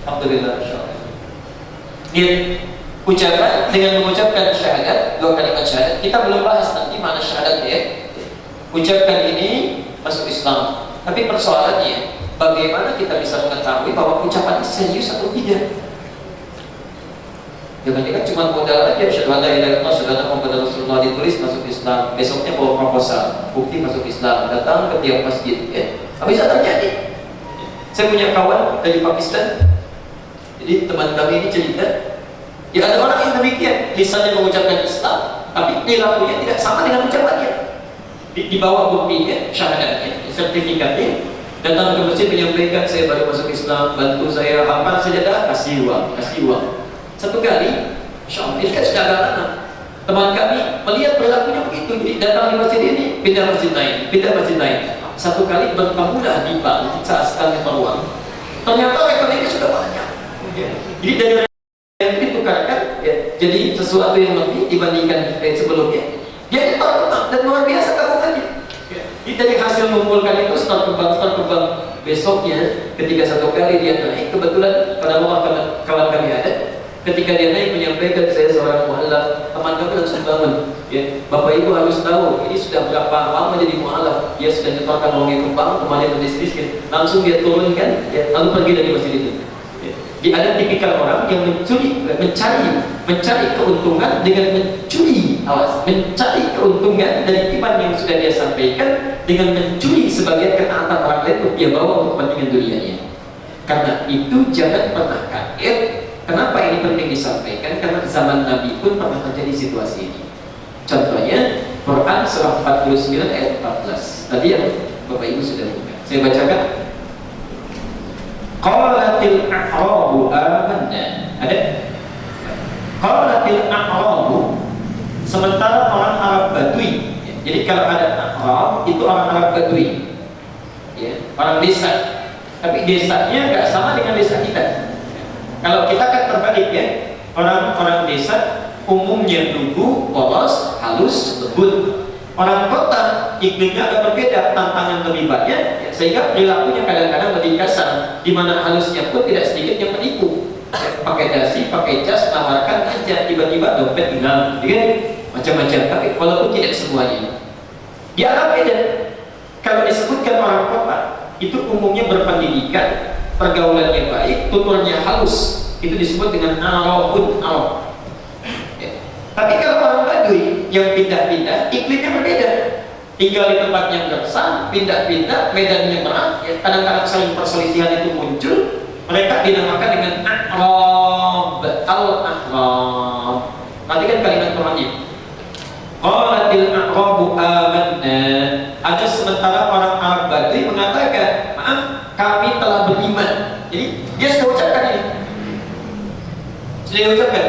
Alhamdulillah, insyaallah. Ucapan dengan mengucapkan syahadat, 2 kalimat syahadat. Kita belum bahas nanti mana syahadat ya. Ucapkan ini masuk Islam. Tapi persoalannya, bagaimana kita bisa mengetahui bahwa ucapan ini serius atau tidak? Jangan-jangan cuma modal aja, asyhadu an la ilaha illallah, asyhadu anna Muhammadar Rasulullah, ditulis masuk Islam. Besoknya bawa proposal, bukti masuk Islam, datang ke tiap masjid. Bisa terjadi. Saya punya kawan dari Pakistan. Jadi teman kami ini cerita, ya ada orang yang demikian, lisannya mengucapkan Islam, tapi perilakunya tidak sama dengan ucapannya. Dibawa buktinya, syahadatnya, sertifikatnya, datang ke masjid menyampaikan, saya baru masuk Islam, bantu saya hafal sajadah, kasih uang. Satu kali, insyaallah, ini kan sudah agak lama. Teman kami melihat perilakunya begitu, jadi datang di masjid ini, pindah masjid lain. Satu kali bertamulah di bank, saat sekali peluang. Ternyata rekeningnya sudah banyak. Jadi dari yang ditukarkan, jadi sesuatu yang lebih dibandingkan sebelumnya. Dia terkenal dan luar biasa tabungannya. Jadi dari hasil mengumpulkan itu start ke bank. Besoknya, ketika satu kali dia naik, kebetulan pada waktu kawan kami ada. Ketika dia naik menyampaikan, saya seorang mu'alaf, teman kami langsung bangun. Bapak Ibu harus tahu, ini sudah berapa lama jadi mu'alaf. Dia sudah nyetorkan uangnya ke bank, kemarin bisnis, langsung dia turunkan, lalu pergi dari masjid itu. Ada tipikal orang yang mencari keuntungan dengan mencari keuntungan dari iman yang sudah dia sampaikan dengan mencuri sebagian ketaatan orang lain untuk dia bawa untuk kepentingan dunianya. Karena itu jangan pernah kaget. Kenapa ini penting disampaikan? Karena di zaman Nabi pun pernah terjadi situasi ini. Contohnya Quran surah 49 ayat 14. Tadi yang Bapak Ibu sudah buka. Saya bacakan. Qalatil a'rabu amanna. Ada? Qalatil a'rabu, sementara orang Arab Badui. Jadi kalau ada Arab itu orang Arab Badui. Orang desa. Tapi desanya nggak sama dengan desa kita. Kalau kita kan terbalik ya, orang desa umumnya lugu, polos, halus, lembut. Orang kota iklimnya agak berbeda, tantangan lebih banyak, sehingga perilakunya kadang-kadang lebih kasar, di mana halusnya pun tidak sedikit yang menipu. Pakai dasi, pakai jas, nawarkan aja, tiba-tiba dompet hilang, macam-macam. Tapi walaupun tidak semuanya, di Arab beda. Kalau disebutkan orang kota, itu umumnya berpendidikan, pergaulannya baik, tuturnya halus, itu disebut dengan Arabun Arab. Tapi kalau orang Badui yang pindah-pindah, iklimnya berbeda. Tinggal di tempat yang gersang, pindah-pindah, medannya berat, kadang-kadang saling perselisihan itu muncul. Mereka dinamakan dengan A'rab, Al-A'rab. Perhatikan kalimat Qur'annya. Qalatil a'rabu amanna. Ada sementara orang Arab Badui mengatakan, maaf, kami telah beriman. Jadi dia sudah ucapkan ini. Sudah diucapkan.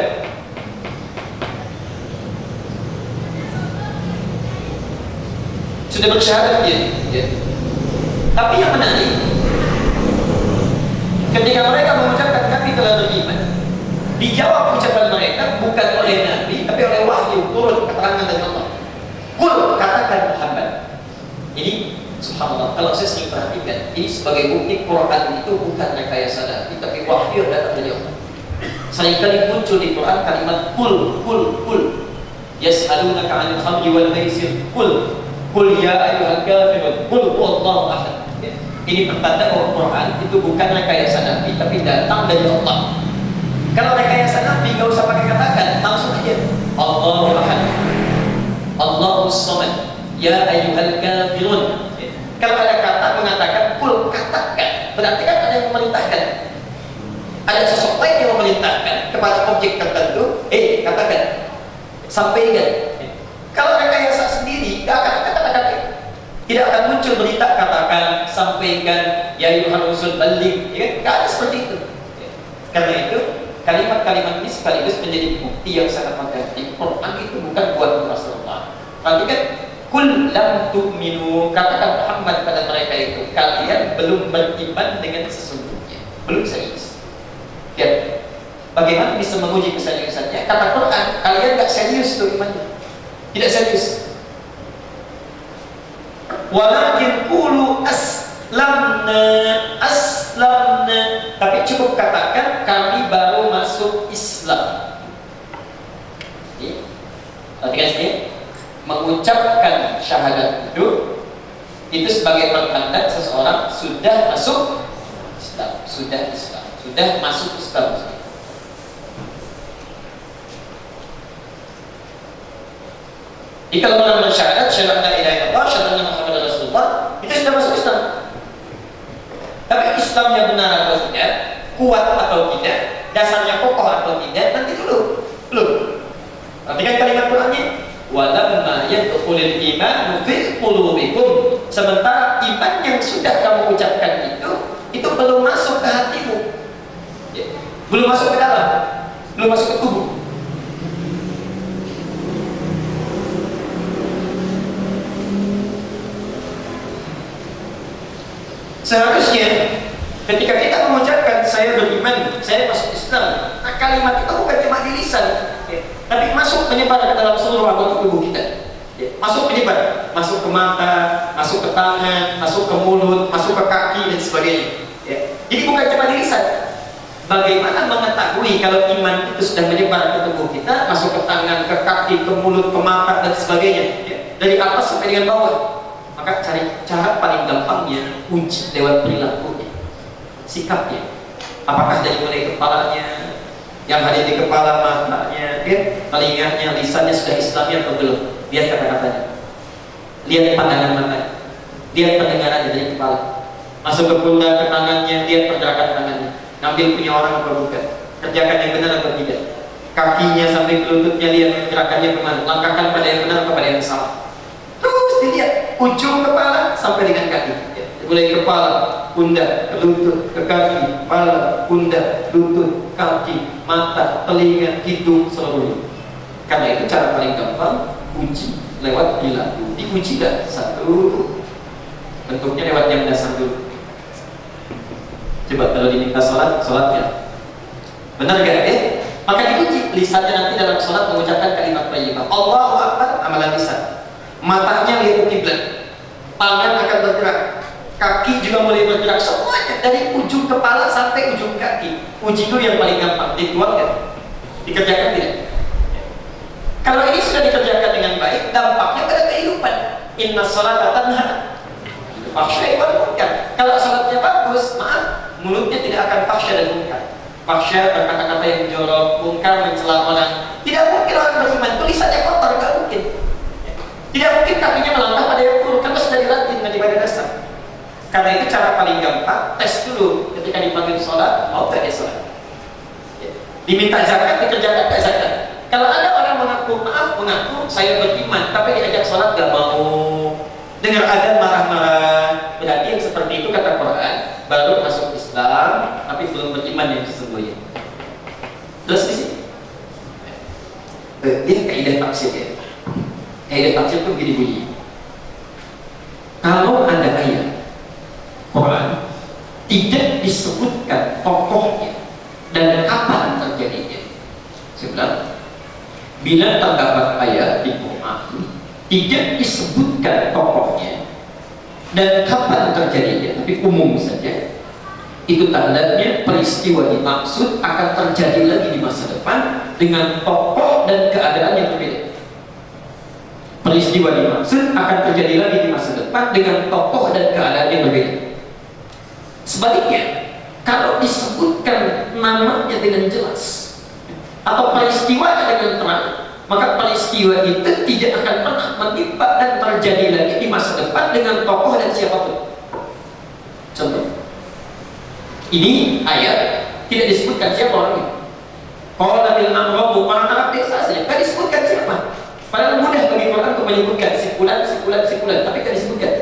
Sudah bersyahadat dia. Tapi yang menarik, ketika mereka mengucapkan kami telah beriman, dijawab ucapan mereka bukan oleh Nabi, tapi oleh wahyu turun keterangan dari Allah. Qul, katakan Muhammad. Ini subhanallah, kalau saya sering perhatikan, ini sebagai bukti Quran itu bukan rekayasa Nabi, tapi wahyu yang datang dari Allah. Seringkali muncul di Quran kalimat qul. Yas'alunaka 'anil khamri wal maisir. Qul ya ayyuhal kafirun, qul huwallahu ahad. Ini pertanda bahwa Quran itu bukan rekayasa Nabi, tapi datang dari Allah. Kalau rekayasa Nabi nggak usah pakai katakan, langsung aja. Allahu ahad, Allahus samad, ya ayyuhal kafirun. Kalau ada kata mengatakan qul, katakan, berarti kan ada yang memerintahkan. Ada sosok lain yang memerintahkan kepada objek tertentu, katakan, sampaikan. Kalau rekayasa sendiri, nggak akan kata-kata. Tidak akan muncul berita katakan, sampaikan, ya ayyuhal rusul balik, ya kan? Tidak ada seperti itu. Ya. Karena itu kalimat-kalimat ini sekaligus menjadi bukti yang sangat mengganti. Quran itu bukan buatan Rasulullah. Perhatikan, kul lam tu'minu, katakan Muhammad pada mereka itu, kalian belum beriman dengan sesungguhnya, belum serius. Ya. Bagaimana bisa menguji keseriusannya? Kata Quran, kalian nggak serius tuh imannya, tidak serius. Walakin qulu aslamna, tapi cukup katakan kami baru masuk Islam. Perhatikan sini, mengucapkan syahadat itu sebagai pertanda seseorang sudah masuk Islam, sudah masuk Islam. Jika orang mensyahadat syahadat la ilaha illallah, syahadat Muhammad Rasulullah, itu sudah masuk Islam. Tapi Islamnya benar atau tidak, kuat atau tidak, dasarnya kokoh atau tidak, nanti dulu. Belum. Perhatikan kalimat Qur'annya. Walamma yadkhulul iman fi qulubikum. Sementara iman yang sudah kamu ucapkan itu belum masuk ke hatimu. Ya. Belum masuk ke dalam, belum masuk ke tubuh. Seharusnya ketika kita mengucapkan saya beriman, saya masuk Islam, nah kalimat itu bukan cuma di lisan, ya, tapi masuk menyebar ke dalam seluruh anggota tubuh kita. Ya, masuk menyebar, masuk ke mata, masuk ke tangan, masuk ke mulut, masuk ke kaki dan sebagainya. Ya. Jadi bukan cuma di lisan. Bagaimana mengetahui kalau iman itu sudah menyebar ke tubuh kita, masuk ke tangan, ke kaki, ke mulut, ke mata dan sebagainya, ya, dari atas sampai dengan bawah? Maka cari cara paling gampangnya, uji lewat perilakunya, sikapnya. Apakah dari mulai kepalanya, yang ada di kepala, matanya, telinganya, lisannya sudah Islami atau belum? Lihat kata-katanya, lihat pandangan matanya, lihat pendengarannya dari kepala, masuk ke pundak, ke tangannya, lihat pergerakan tangannya, ngambil punya orang apa bukan, kerjakan yang benar atau tidak, kakinya sampai ke lututnya, lihat gerakannya kemana, langkahkan pada yang benar atau pada yang salah. Terus dilihat ujung kepala sampai dengan kaki, ya. Mulai kepala, pundak, lutut, ke kaki, kepala, pundak, lutut, kaki, mata, telinga, hidung, seluruhnya. Karena itu cara paling gampang, uji lewat perilaku. Diuji dah satu, bentuknya lewat jam dasar dulu. Coba kalau diminta sholat, sholatnya benar gak? Maka diuji lisannya nanti dalam sholat mengucapkan kalimat thayyibah. Allahu Akbar, amalan lisan. Matanya lihat kiblat, tangan akan bergerak, kaki juga mulai bergerak, semuanya dari ujung kepala sampai ujung kaki. Uji itu yang paling gampang, dituangkan, dikerjakan tidak? Kalau ini sudah dikerjakan dengan baik, dampaknya pada kehidupan. Inna sholata tanha fahsya'i wal munkar. Kalau sholatnya bagus, maaf, mulutnya tidak akan fahsya dan munkar. Fahsya berkata-kata yang jorok, munkar mencela orang. Tidak mungkin orang beriman tulisannya kotor, tidak mungkin. Tidak mungkin kakinya melangkah pada yang buruk, karena sudah dilatih dengan ibadah dasar. Karena itu cara paling gampang, tes dulu ketika dipanggil sholat, mau tak dia sholat? Ya. Diminta zakat, dikerjakan tak zakat? Kalau ada orang mengaku, maaf, mengaku saya beriman, tapi diajak sholat gak mau, dengar adzan marah-marah, berarti yang seperti itu kata Quran baru masuk Islam, tapi belum beriman yang sesungguhnya. Terus di sini, ini kaidah tafsir ya. Kaidah tafsir itu begini bunyi. Kalau ada ayat Quran tidak disebutkan tokohnya dan kapan terjadinya, saya bilang, bila terdapat ayat di Quran tidak disebutkan tokohnya dan kapan terjadinya, tapi umum saja, itu tandanya peristiwa dimaksud akan terjadi lagi di masa depan dengan tokoh dan keadaan yang berbeda. Peristiwa dimaksud akan terjadi lagi di masa depan dengan tokoh dan keadaan yang berbeda. Sebaliknya, kalau disebutkan namanya dengan jelas atau peristiwa dengan terang, maka peristiwa itu tidak akan pernah menimpa dan terjadi lagi di masa depan dengan tokoh dan siapapun. Contoh, ini ayat tidak disebutkan siapa orangnya. Qalatil amru, orang Arab biasa saja, tidak disebutkan siapa. Padahal mudah bagi Quran untuk menyebutkan sikulan, tapi tidak disebutkan.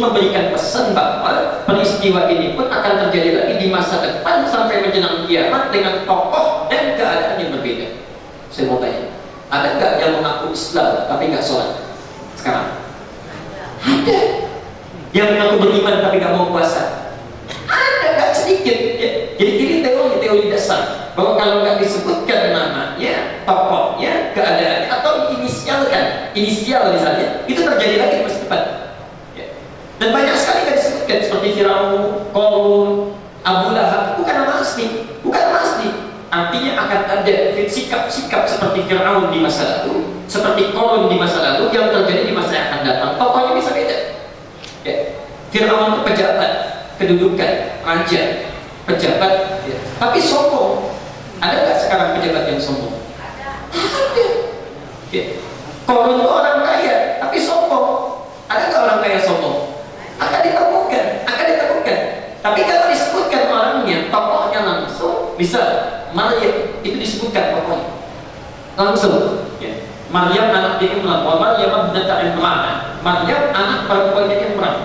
memberikan pesan bahwa peristiwa ini pun akan terjadi lagi di masa depan sampai menjelang kiamat dengan tokoh dan keadaan yang berbeda. Saya mau tanya, ada nggak yang mengaku Islam tapi nggak sholat sekarang? Ada. Yang mengaku beriman tapi nggak mau puasa? Ada, nggak sedikit. Ya. Jadi ini teori dasar bahwa kalau nggak disebutkan namanya, tokohnya, keadaannya, atau diinisialkan, inisial misalnya, itu terjadi lagi di masa depan. Ya. Dan banyak sekali nggak disebutkan seperti Firaun, Qarun, Abu Lahab, bukan nama asli, bukan nama asli. Artinya akan ada sikap-sikap seperti Firaun di masa lalu, seperti Qarun di masa lalu yang terjadi di masa yang akan datang. Tokohnya bisa beda. Ya. Firaun itu pejabat, kedudukan, raja, pejabat, ya. Tapi sombong. Ada nggak sekarang pejabat yang sombong? Ada. Ya. Qarun itu orang kaya, tapi sombong. Ada nggak orang kaya sombong? Akan ditemukan, akan ditemukan. Tapi kalau disebutkan orangnya, tokohnya langsung, bisa Maryam itu disebutkan tokohnya langsung. Ya. Maryam anak Imran, wa Maryam ibnata Imran. Maryam anak perempuannya Imran.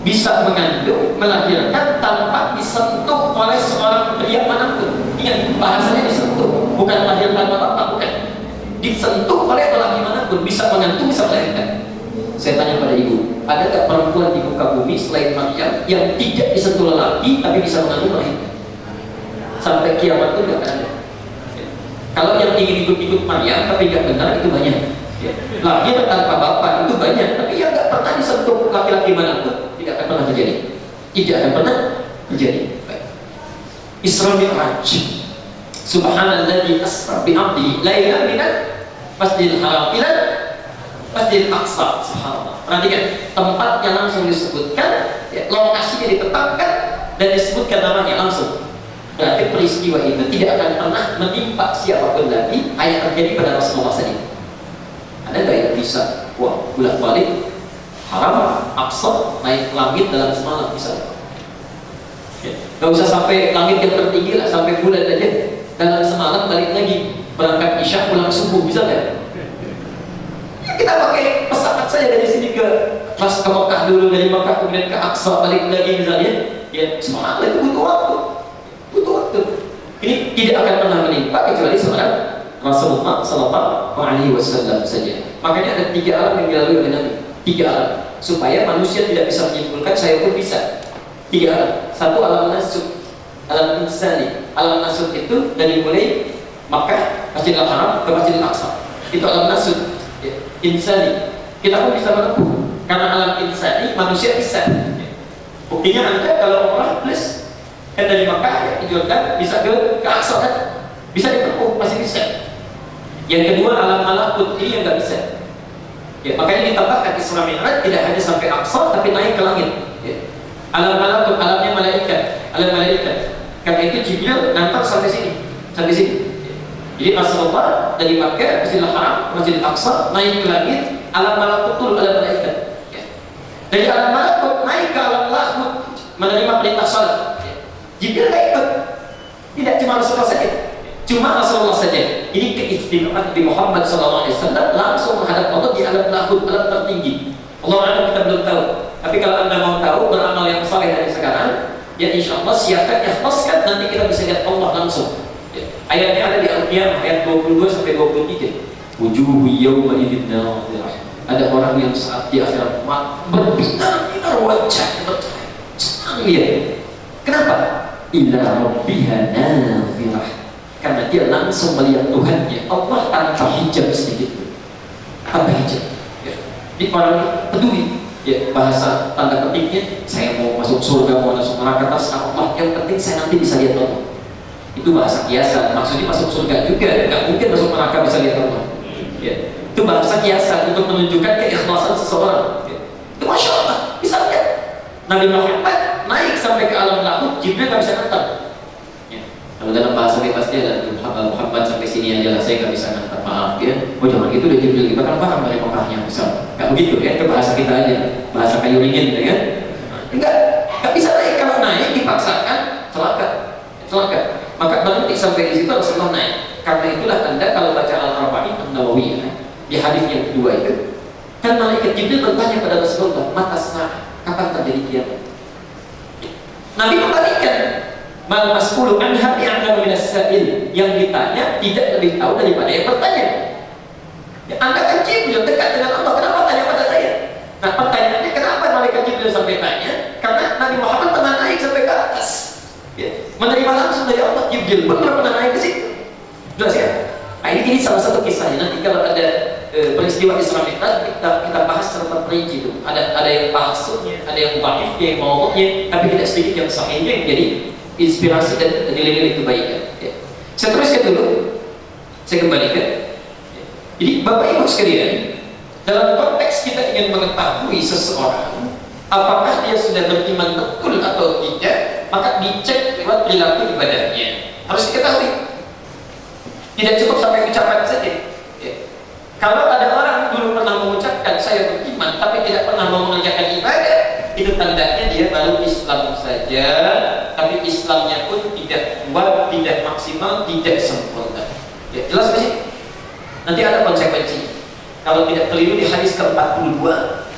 Bisa mengandung, melahirkan tanpa disentuh oleh seorang pria manapun. Ingat, bahasanya disentuh, bukan lahir tanpa bapak, bukan. Disentuh oleh lelaki manapun, bisa mengandung, bisa melahirkan. Saya tanya pada ibu, ada tak perempuan di muka bumi selain Maryam yang tidak disentuh lelaki tapi bisa mengandung, melahirkan? Sampai kiamat itu tidak ada. Kalau yang ingin ikut-ikut Maryam tapi nggak benar, itu banyak. Lahir tanpa bapak itu banyak, tapi yang nggak pernah disentuh laki-laki manapun tidak akan pernah terjadi. Tidak akan pernah terjadi. Baik. Isra Mi'raj. Subhanalladzi asra bi'abdihi lailan minal masjidil haram ila masjidil aqsa. Subhanallah. Perhatikan, tempatnya langsung disebutkan, ya, lokasinya ditetapkan dan disebutkan namanya langsung. Berarti peristiwa itu tidak akan pernah menimpa siapapun lagi, hanya terjadi pada Rasulullah saja. Ada nggak yang bisa? Wah, bolak balik haram, aqsa, naik langit dalam semalam bisa? Ya. Gak usah sampai langit yang tertinggi lah, sampai bulan aja dalam semalam balik lagi, berangkat isya pulang subuh, bisa nggak? Ya, kita pakai pesawat saja dari sini ke Mekah dulu, dari Mekah kemudian ke Aqsa balik lagi misalnya. Ya, semalam itu butuh waktu. Ini tidak akan pernah menimpa kecuali seorang Rasulullah Sallallahu Alaihi Wasallam saja. Makanya ada 3 alam yang dilalui oleh Nabi. 3 alam supaya manusia tidak bisa menyimpulkan saya pun bisa. 3 alam. Satu alam nasuk, alam insani. Alam nasuk itu dari mulai Makkah, Masjidil Haram ke Masjidil Aqsa. Itu alam nasuk, ya. Insani. Kita pun bisa menempuh karena alam insani manusia bisa. Ya. Buktinya Anda kalau umrah plus kan dari Makkah ya, ke Jordan bisa ke Aqsa kan, bisa ditempuh, masih bisa. Yang kedua alam malakut, ini yang nggak bisa. Ya, makanya ditambahkan Isra Mi'raj tidak hanya sampai Aqsa tapi naik ke langit. Ya. Alam malakut, alamnya malaikat, alam malaikat. Karena itu Jibril nanti sampai sini, sampai sini. Ya. Jadi Rasulullah dari Makkah, Masjidil Haram, Masjidil Aqsa naik ke langit, alam malakut dulu, alam malaikat. Ya. Dari alam malakut naik ke alam lahut, menerima perintah salat. Jibril nggak ikut, tidak cuma Rasulullah saja, cuma Rasulullah saja. Ini keistimewaan Nabi Muhammad SAW langsung menghadap Allah di alam lahut, alam tertinggi. Allah alam kita belum tahu, tapi kalau Anda mau tahu beramal yang saleh dari sekarang, ya insya Allah siapkan, ikhlaskan, nanti kita bisa lihat Allah langsung. Ya. Ayatnya ada di Al-Qiyamah ayat 22 sampai 23. Wujuhu yawma idzin nadhirah. Ada orang yang saat di akhirat berbinar-binar wajahnya bercahaya, senang dia. Kenapa? Ila rabbiha nadhirah. Karena dia langsung melihat Tuhannya, Allah tanpa hijab sedikit pun, tanpa hijab. Ya. Di orang peduli, ya, bahasa tanda petiknya, saya mau masuk surga, mau masuk neraka, terserah Allah. Yang penting saya nanti bisa lihat Allah. Itu bahasa kiasan. Maksudnya masuk surga juga, nggak mungkin masuk neraka bisa lihat Allah. Ya. Itu bahasa kiasan untuk menunjukkan keikhlasan seseorang. Ya. Itu masya Allah, bisa lihat. Nabi Muhammad naik sampai ke alam lahut, Jibril nggak bisa ngantar. Ya. Kalau dalam bahasa bebasnya ada Muhammad sampai sini aja lah, saya nggak bisa ngantar, maaf ya. Oh jangan gitu deh, Jibril kita kan paham dari Mekahnya misal. Nggak begitu ya, itu bahasa kita aja, bahasa kayu ringin ya kan. Nggak bisa naik. Kalau naik dipaksakan, celaka. Maka berhenti sampai di situ Rasulullah naik. Karena itulah Anda kalau baca Al-Arba'in An-Nawawiyah di hadis yang kedua itu, kan malaikat Jibril bertanya pada Rasulullah, mata sah. Kapan terjadi kiamat? Nabi membalikan, mal mas'ulu anha bi'a'lamu minas sa'il. Yang ditanya tidak lebih tahu daripada yang bertanya. Ya, Anda kan Jibril dekat dengan Allah, kenapa tanya pada saya? Nah, pertanyaannya kenapa malaikat Jibril sampai tanya? Karena Nabi Muhammad pernah naik sampai ke atas, ya, menerima langsung dari Allah. Jibril pun pernah naik ke situ. Jelas ya? Nah, ini salah satu kisahnya. Nanti kalau ada peristiwa Isra Mi'raj kita bahas secara terperinci itu. Ada yang palsunya, ada yang dhaifnya, yang mauqufnya, tapi tidak sedikit yang sahihnya yang jadi inspirasi dan nilai-nilai kebaikan. Ya. Saya teruskan dulu. Saya kembalikan. Ya. Jadi Bapak Ibu sekalian, dalam konteks kita ingin mengetahui seseorang apakah dia sudah beriman betul atau tidak, maka dicek lewat perilaku ibadahnya. Harus diketahui. Tidak cukup sampai ucapan saja. Ya. Kalau ada orang dulu pernah mengucapkan saya beriman tapi tidak pernah mau mengerjakan ibadah, itu tandanya dia baru Islam saja, tapi Islamnya pun tidak kuat, tidak maksimal, tidak sempurna. Ya, jelas gak sih? Nanti ada konsekuensi. Kalau tidak keliru di hadis ke-42,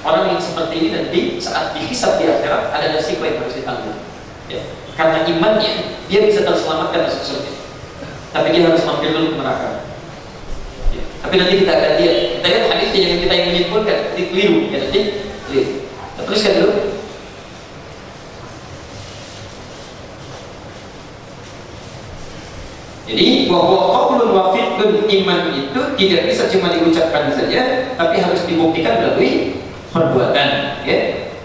orang yang seperti ini nanti saat dihisab di akhirat ada resiko yang harus ditanggung. Ya. Karena imannya dia bisa terselamatkan masuk surga, tapi dia harus mampir dulu ke neraka. Ya. Tapi nanti kita akan lihat. Kita lihat hadisnya yang kita ingin menyimpulkan, nanti keliru, ya nanti keliru. Kita teruskan dulu. Jadi bahwa qaulun wa fi'lun iman itu tidak bisa cuma diucapkan saja, tapi harus dibuktikan melalui perbuatan. Ya.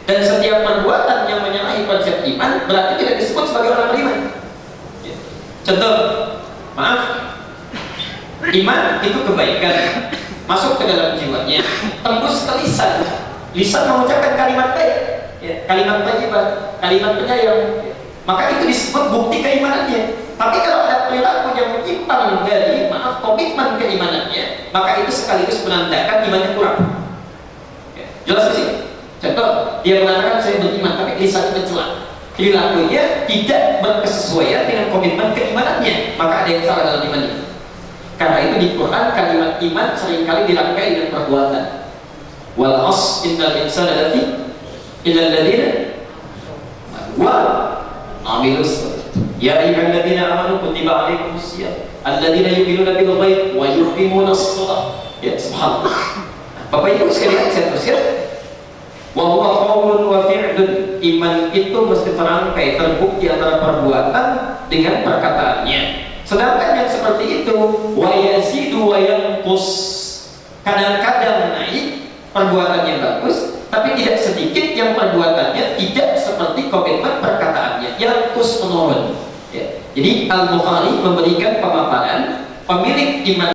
Dan setiap perbuatan yang menyalahi konsep iman berarti tidak disebut sebagai orang beriman. Ya. Contoh, maaf, iman itu kebaikan masuk ke dalam jiwanya, tembus ke lisan. Lisan mengucapkan kalimat baik, ya, kalimat thayyibah, kalimat penyayang. Ya. Maka itu disebut bukti keimanannya. Tapi kalau ada perilaku yang menyimpang dari komitmen keimanannya, maka itu sekaligus menandakan imannya kurang. Ya, jelas sih. Contoh, dia mengatakan saya beriman, tapi lisannya mencela. Perilakunya tidak berkesesuaian dengan komitmen keimanannya, maka ada yang salah dalam imannya. Karena itu di Quran kalimat iman seringkali dirangkai dengan perbuatan. Wal 'asr innal insana lafi illal ladzina wa 'amilus ya ayyuhalladzina amanu kutiba 'alaikumus shiyam alladzina yu'minuna bil ghaib wa yuqimunas shalah. Ya, subhanallah. Bapak Ibu sekalian, saya teruskan. Wa huwa qaulun wa fi'lun. Iman itu mesti terangkai, terbukti antara perbuatan dengan perkataannya. Sedangkan yang seperti itu wa yazidu wa yanqus, kadang-kadang naik perbuatannya bagus, tapi tidak sedikit yang perbuatannya tidak seperti komitmen perkataannya, yang terus menurun. Ya. Jadi Al-Bukhari memberikan pemaparan pemilik iman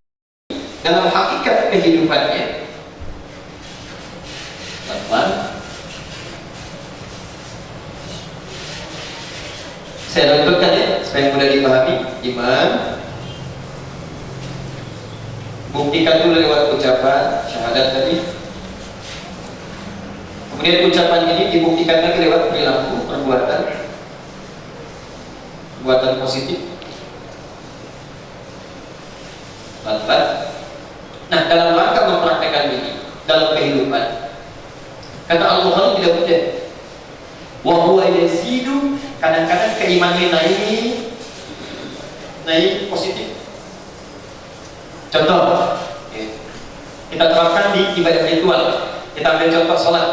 dalam hakikat kehidupannya. Saya lanjutkan ya, supaya mudah dipahami. Iman buktikan dulu lewat ucapan syahadat tadi. Kemudian ucapan ini dibuktikan lagi lewat perilaku, perbuatan positif. Nah, dalam rangka mempraktekkan ini dalam kehidupan, kata Al-Bukhari tidak mudah. Wa huwa yazidu, kadang-kadang keimanannya naik positif. Contoh, kita terapkan di ibadah ritual. Kita ambil contoh sholat.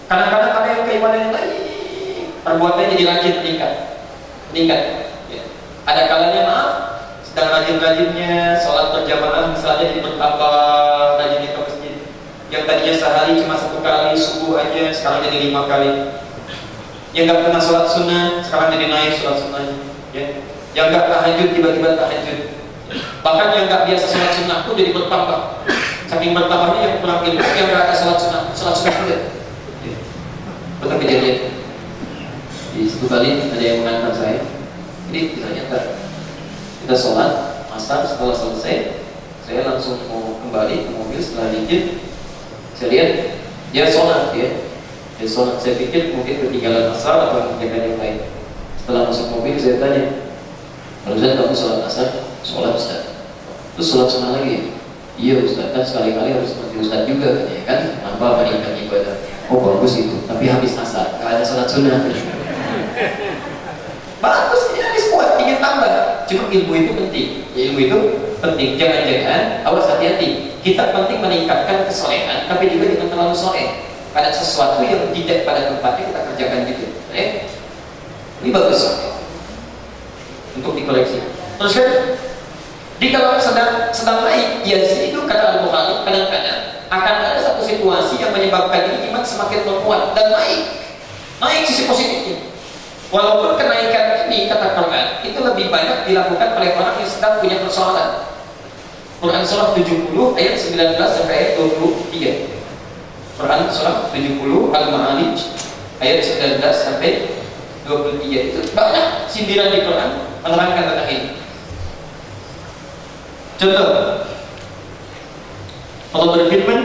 Kadang-kadang ada yang keimanannya naik, perbuatannya jadi rajin, meningkat. Ya. Ada kalanya maaf, sedang rajin-rajinnya sholat berjamaah misalnya jadi bertambah rajinnya ke masjid. Yang tadinya sehari cuma 1 kali subuh aja, sekarang jadi 5 kali. Yang nggak pernah sholat sunnah, sekarang jadi naik sholat sunnahnya. Ya. Yang nggak tahajud, tiba-tiba tahajud. Bahkan yang nggak biasa sholat sunnah pun jadi bertambah. Saking bertambahnya yang kurang ilmu, yang nggak ada sholat sunnah juga. Ya. Betul kejadian. Di situ kali ada yang mengantar saya. Jadi kita nyata, kita sholat, asar, setelah selesai, saya langsung mau kembali ke mobil setelah dikit. Saya lihat dia sholat ya. Dia sholat, saya pikir mungkin ketinggalan asar atau mengerjakan yang lain. Setelah masuk mobil saya tanya, barusan kamu sholat asar? Sholat Ustaz. Terus sholat sunnah lagi? Iya Ustaz, kan sekali-kali harus seperti Ustaz juga katanya kan, tanpa meningkat ibadah. Oh bagus itu, tapi habis asar, gak ada sholat sunnah. Bagus, ini habis kuat, ingin tambah. Cuma ilmu itu penting, ya, ilmu itu penting. Jangan-jangan, awas hati-hati. Kita penting meningkatkan kesolehan, tapi juga jangan terlalu soleh. Ada sesuatu yang tidak pada tempatnya kita kerjakan gitu. Ini bagus untuk dikoleksi. Terus kan, di kalau sedang naik, ya itu kata Al-Bukhari, kadang-kadang akan ada satu situasi yang menyebabkan ini iman semakin menguat dan naik sisi positifnya. Walaupun kenaikan ini kata Quran itu lebih banyak dilakukan oleh orang yang sedang punya persoalan. Quran surah 70 ayat 19 sampai ayat 23. Quran surah 70 Al-Ma'arij ayat 19 sampai 23 itu banyak sindiran di Quran menerangkan tentang ini. Contoh, Allah berfirman,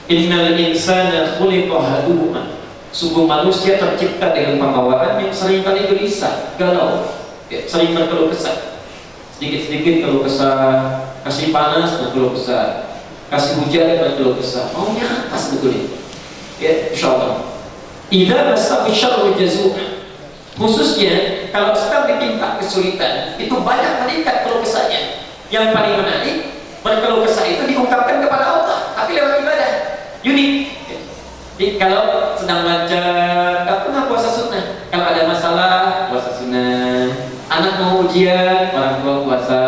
Innal insana khuliqa halu'an. Sungguh manusia tercipta dengan pembawaan yang seringkali gelisah, galau, ya, sering berkeluh kesah. Sedikit-sedikit keluh kesah, kasih panas berkeluh kesah, kasih hujan berkeluh kesah. Maunya apa sebetulnya? Ya, insyaallah. Idza masahu syarru jazu'a. Khususnya kalau sedang ditimpa kesulitan, itu banyak meningkat keluh kesahnya. Yang paling menarik, berkeluh kesah itu diungkapkan kepada Allah, tapi lewat ibadah. Unik. Jadi kalau sedang baca, gak pernah puasa sunnah. Kalau ada masalah, puasa sunnah. Anak mau ujian, orang tua puasa,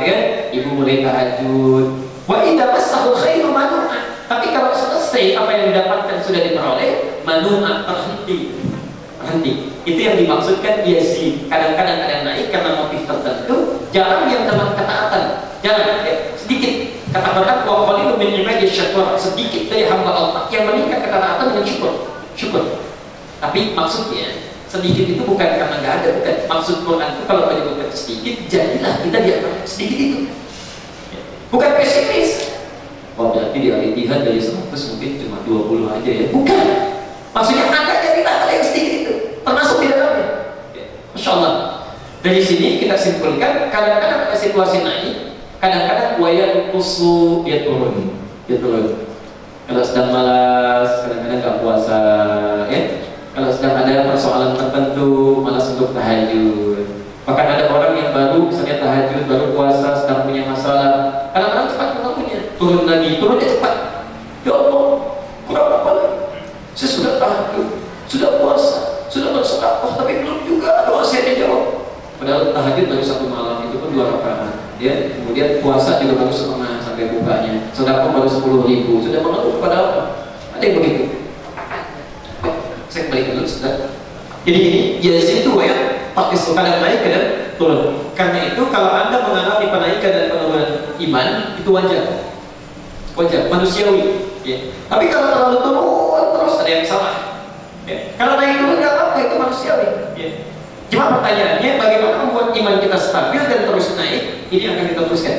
ya? Ibu mulai tahajud. Wa idza massahu khairu manu'a. Tapi kalau selesai apa yang didapatkan sudah diperoleh, manu'a, berhenti. Itu yang dimaksudkan biasi. Kadang-kadang ada naik karena motif tertentu, jarang yang dalam ketaatan. Jarang, ya? Sedikit. Kata Quran, wa qalilu min ibadiy syakur, sedikit dari hamba Allah yang meningkat ketaatan dengan syukur. Tapi maksudnya sedikit itu bukan karena nggak ada, bukan. Maksud Quran itu kalau menyebutkan sedikit, jadilah kita di antara sedikit itu. Bukan pesimis. Oh berarti di Al-Ittihad dari 100 mungkin cuma 20 aja ya. Bukan. Maksudnya Anda jadilah hal yang sedikit itu, termasuk di dalamnya. Masya Allah. Dari sini kita simpulkan, kadang-kadang ada situasi naik, kadang-kadang wayang kusu dia turun. Kalau sedang malas, kadang-kadang nggak puasa, ya. Kalau sedang ada persoalan tertentu, malas untuk tahajud. Bahkan ada orang yang baru, misalnya tahajud, baru puasa, sedang punya masalah, kadang-kadang cepat mengakunya, turun lagi, turunnya cepat. Ya Allah, kurang apa lagi? Saya sudah tahajud, sudah puasa, sudah bersedekah, tapi belum juga doa saya dijawab. Padahal tahajud baru 1 malam, itu pun 2 rakaat. Ya, kemudian puasa juga baru setengah sampai bukanya, sedekah baru 10.000, sudah mengeluh pada apa? Ada yang begitu. Saya kembali dulu, sudah. Jadi ini biasanya itu ya, pakai kadang naik kadang turun. Karena itu kalau Anda mengalami penaikan dan penurunan iman itu wajar, manusiawi. Ya. Tapi kalau terlalu turun terus ada yang salah. Ya. Kalau naik turun nggak apa-apa, itu manusiawi. Ya. Cuma pertanyaannya, bagaimana membuat iman kita stabil dan terus naik? Ini akan kita teruskan.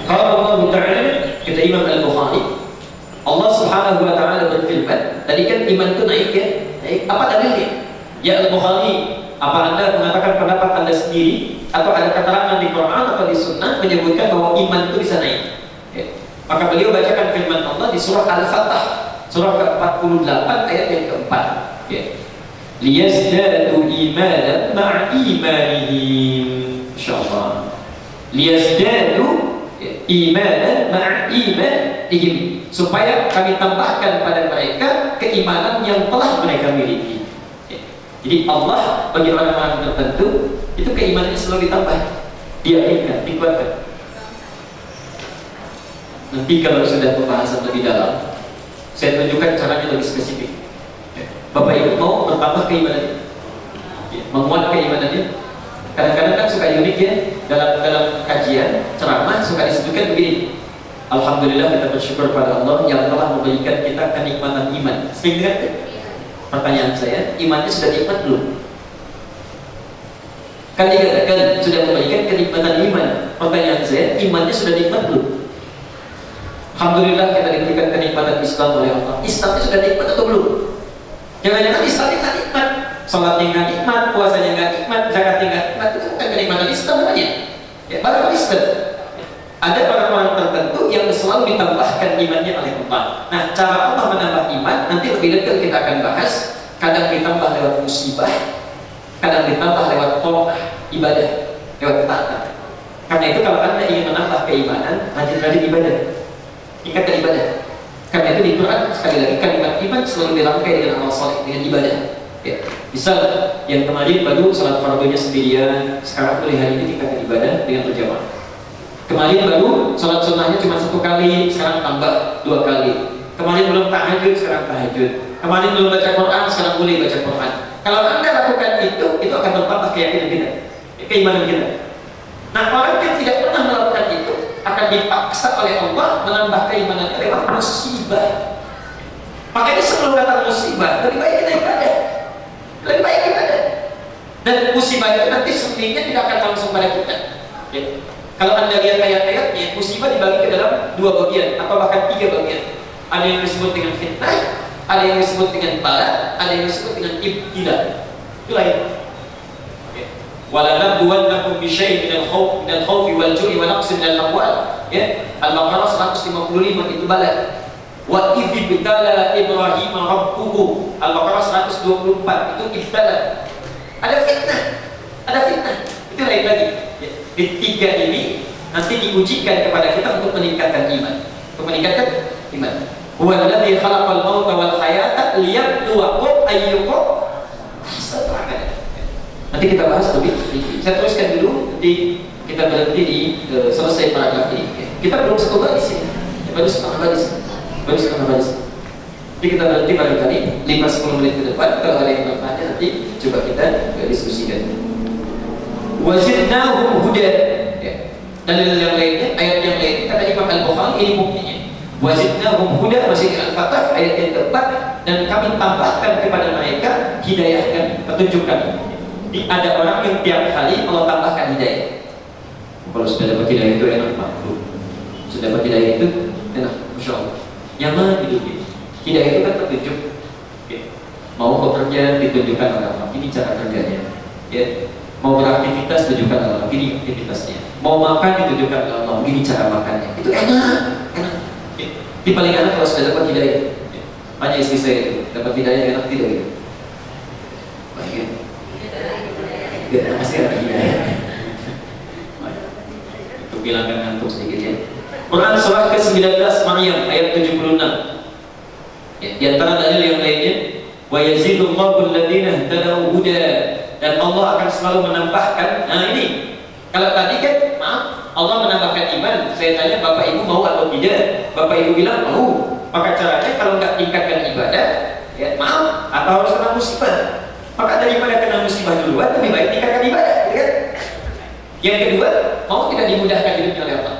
Kalau Allah Ta'ala, kata Imam Al-Bukhari, Allah Subhanahu wa Ta'ala berfirman, tadi kan iman itu naik ya? Naik. Apa dalilnya? Ya Al-Bukhari, apa Anda mengatakan pendapat Anda sendiri, atau ada keterangan di Quran atau di Sunnah menyebutkan bahwa iman itu bisa naik? Ya. Maka beliau bacakan firman Allah di surah Al-Fatah, surah ke-48 ayat yang keempat. Ya. Liyazdadu imanan ma'a imanihim. Insyaallah. Liyazdadu imanan ma'a imanihim, supaya kami tambahkan pada mereka keimanan yang telah mereka miliki. Jadi Allah bagi orang-orang tertentu itu keimanannya selalu ditambah, diyakinkan, dikuatkan. Nanti kalau sudah pembahasan lebih dalam, saya tunjukkan caranya lebih spesifik. Bapak Ibu mau bertambah keimanannya, menguat keimanannya. Kadang-kadang kan suka unik ya, dalam kajian ceramah suka disebutkan begini, Alhamdulillah kita bersyukur pada Allah yang telah memberikan kita kenikmatan iman. Sering dengar? Pertanyaan saya, imannya sudah nikmat belum? Kan dikatakan sudah memberikan kenikmatan iman. Pertanyaan saya, imannya sudah nikmat belum? Alhamdulillah kita diberikan kenikmatan Islam oleh Allah. Islamnya sudah nikmat atau belum? Jangan-jangan Islamnya nggak nikmat, sholatnya nggak nikmat, puasanya nggak nikmat, zakatnya nggak nikmat, itu bukan kenikmatan Islam namanya. Ya, baru Islam. Ada orang-orang tertentu yang selalu selalu ditambahkan imannya oleh Allah. Nah, cara Allah menambah iman nanti lebih detail kita akan bahas. Kadang ditambah lewat musibah, kadang ditambah lewat to'ah, ibadah, lewat taat. Karena itu kalau Anda ingin menambah keimanan, rajin-rajin ibadah, tingkatkan ibadah. Karena itu di Quran sekali lagi kalimat iman selalu dirangkai dengan amal saleh, dengan ibadah. Ya. Misal yang kemarin baru salat fardunya sendirian, sekarang mulai hari ini tingkatkan ibadah dengan berjamaah. Kemarin baru salat sunnahnya cuma 1 kali, sekarang tambah 2 kali. Kemarin belum tahajud, sekarang tahajud. Kemarin belum baca Quran, sekarang boleh baca Quran. Kalau Anda lakukan itu akan bertambah keyakinan kita, keimanan kita. Nah, orang yang tidak pernah melakukan itu akan dipaksa oleh Allah menambah keimanannya lewat musibah. Makanya sebelum datang musibah, lebih baik kita ibadah. Lebih baik ibadah. Dan musibah itu nanti sendirinya tidak akan langsung pada kita. Ya. Kalau Anda lihat ayat-ayatnya, musibah dibagi ke dalam 2 bagian atau bahkan 3 bagian. Ada yang disebut dengan fitnah, ada yang disebut dengan bala, ada yang disebut dengan ibtila. Itu lain. Walanabluwannakum bisyai'in minal khawfi wal ju'i wa naqsin minal amwal. Ya, Al-Baqarah 155 itu bala. Wa idh ibtala Ibrahim rabbuhu. Al-Baqarah 124 itu ibtala. Ada fitnah. Ada fitnah. Itu lain lagi. Ya. Di 3 ini nanti diujikan kepada kita untuk meningkatkan iman. Untuk meningkatkan iman. Huwa alladzi khalaqal mauta wal hayata liyabluwakum ayyukum ahsanu amala. Nanti kita bahas lebih. Saya teruskan dulu, nanti kita berhenti di selesai paragraf ini. Kita belum 1 baris ini, baru setengah baris. Jadi kita berhenti barangkali 5-10 menit ke depan. Kalau ada yang bertanya nanti coba kita diskusikan. Wazidnahum huda. Dalil yang lainnya, ayat yang lainnya kata Imam Al-Bukhari, ini buktinya. Wazidnahum huda, masih di Al-Fatah ayat yang keempat, dan kami tambahkan kepada mereka hidayah kami, petunjuk kami. Jadi ada orang yang tiap hari Allah tambahkan hidayah. Kalau sudah dapat hidayah itu enak makhluk. Sudah dapat hidayah itu enak, Masya Allah. Nyaman hidupnya. Hidayah itu kan petunjuk. Ya. Mau bekerja ditunjukkan oleh Allah, ini cara kerjanya. Ya. Mau beraktivitas ditunjukkan oleh Allah, ini aktivitasnya. Mau makan ditunjukkan oleh Allah, ini cara makannya. Itu enak. Ya. Di paling enak kalau sudah dapat hidayah. Ya. Hanya istri saya itu dapat hidayah enak tidak gitu. Baik. Terima kasih ada hidayah. Itu bilangkan ngantuk sedikit ya. Quran surah ke-19 Maryam ayat 76. Ya, di antara dalil yang lainnya, wa yazidullahu alladziina ihtadaw huda, dan Allah akan selalu menambahkan. Nah ini, kalau tadi kan maaf, Allah menambahkan iman. Saya tanya Bapak Ibu mau atau tidak? Bapak Ibu bilang mau. Maka caranya kalau nggak tingkatkan ibadah, ya maaf, atau harus kena musibah. Maka daripada kena musibah duluan, lebih baik tingkatkan ibadah, kan? Yang kedua, mau tidak dimudahkan hidupnya oleh Allah,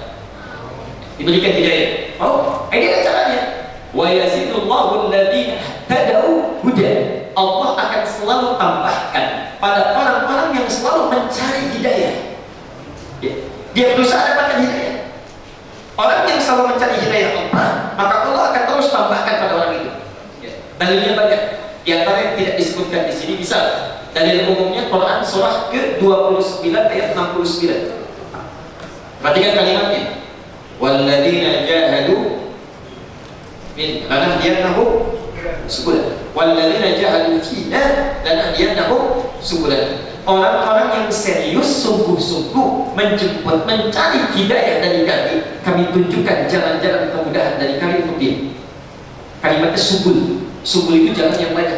diberikan hidayah. Mau? Ini adalah caranya. Wa yazidullahu alladziina ihtadaw huda. Allah akan selalu tambahkan pada orang-orang yang selalu mencari hidayah. Ya. Dia berusaha dapatkan hidayah. Orang yang selalu mencari hidayah Allah, maka Allah akan terus tambahkan pada orang itu. Ya. Dalilnya banyak. Di antara yang tidak disebutkan di sini, misal dalil umumnya Quran surah ke-29 ayat 69. Perhatikan kalimatnya. Walladzina jahadu min lanahdiyannahum subulan. Walladzina jahadu fina lanahdiyannahum subulan. Orang-orang yang serius sungguh-sungguh menjemput, mencari hidayah dari kami tunjukkan jalan-jalan kemudahan dari kami untuk dia. Kalimatnya subul. Subul itu jalan yang banyak.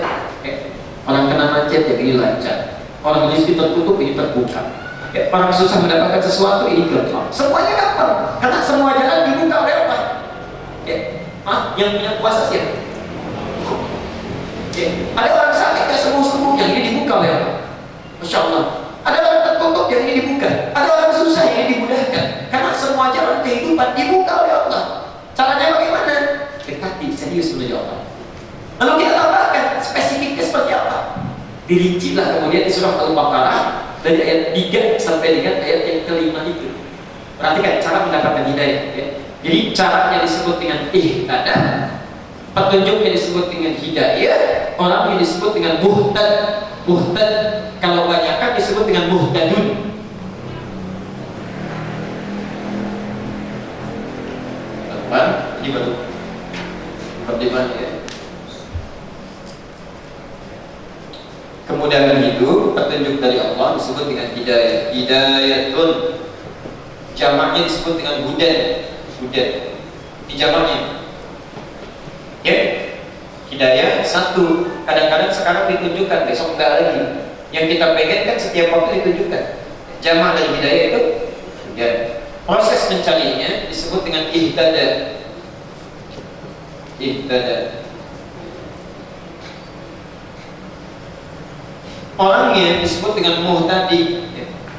Orang kena macet ya ini lancar. Orang rezeki tertutup ini terbuka. Orang susah mendapatkan sesuatu ini gampang. Semuanya gampang karena semua jalan dibuka oleh Allah. Maaf, yang punya kuasa siapa? Ada orang sakit yang sembuh-sembuh, yang ini dibuka oleh Allah. Masya Allah. Ada orang tertutup, yang ini dibuka. Ada orang susah, yang ini dimudahkan. Karena semua jalan kehidupan dibuka oleh Allah. Caranya bagaimana? Dekati, serius menuju Allah. Lalu kita tambahkan spesifiknya seperti apa? Dirincilah kemudian di surah Al-Baqarah dari ayat 3 sampai dengan ayat yang kelima itu. Perhatikan cara mendapatkan hidayah. Ya. Jadi caranya disebut dengan ihtada, petunjuknya disebut dengan hidayah, orangnya disebut dengan muhtad. Muhtad kalau banyakkan disebut dengan muhtadun. Teman, Ini baru pertimbangan ya. Kemudahan itu petunjuk dari Allah disebut dengan hidayah. Hidayatun jamaknya disebut dengan hudan. Hudan di jamaknya ya. Hidayah satu, kadang-kadang sekarang ditunjukkan, besok enggak lagi. Yang kita pengen kan setiap waktu ditunjukkan. Jamak dari hidayah itu ya. Proses mencarinya disebut dengan ihtada. Ihtada. Orangnya disebut dengan muhtadi.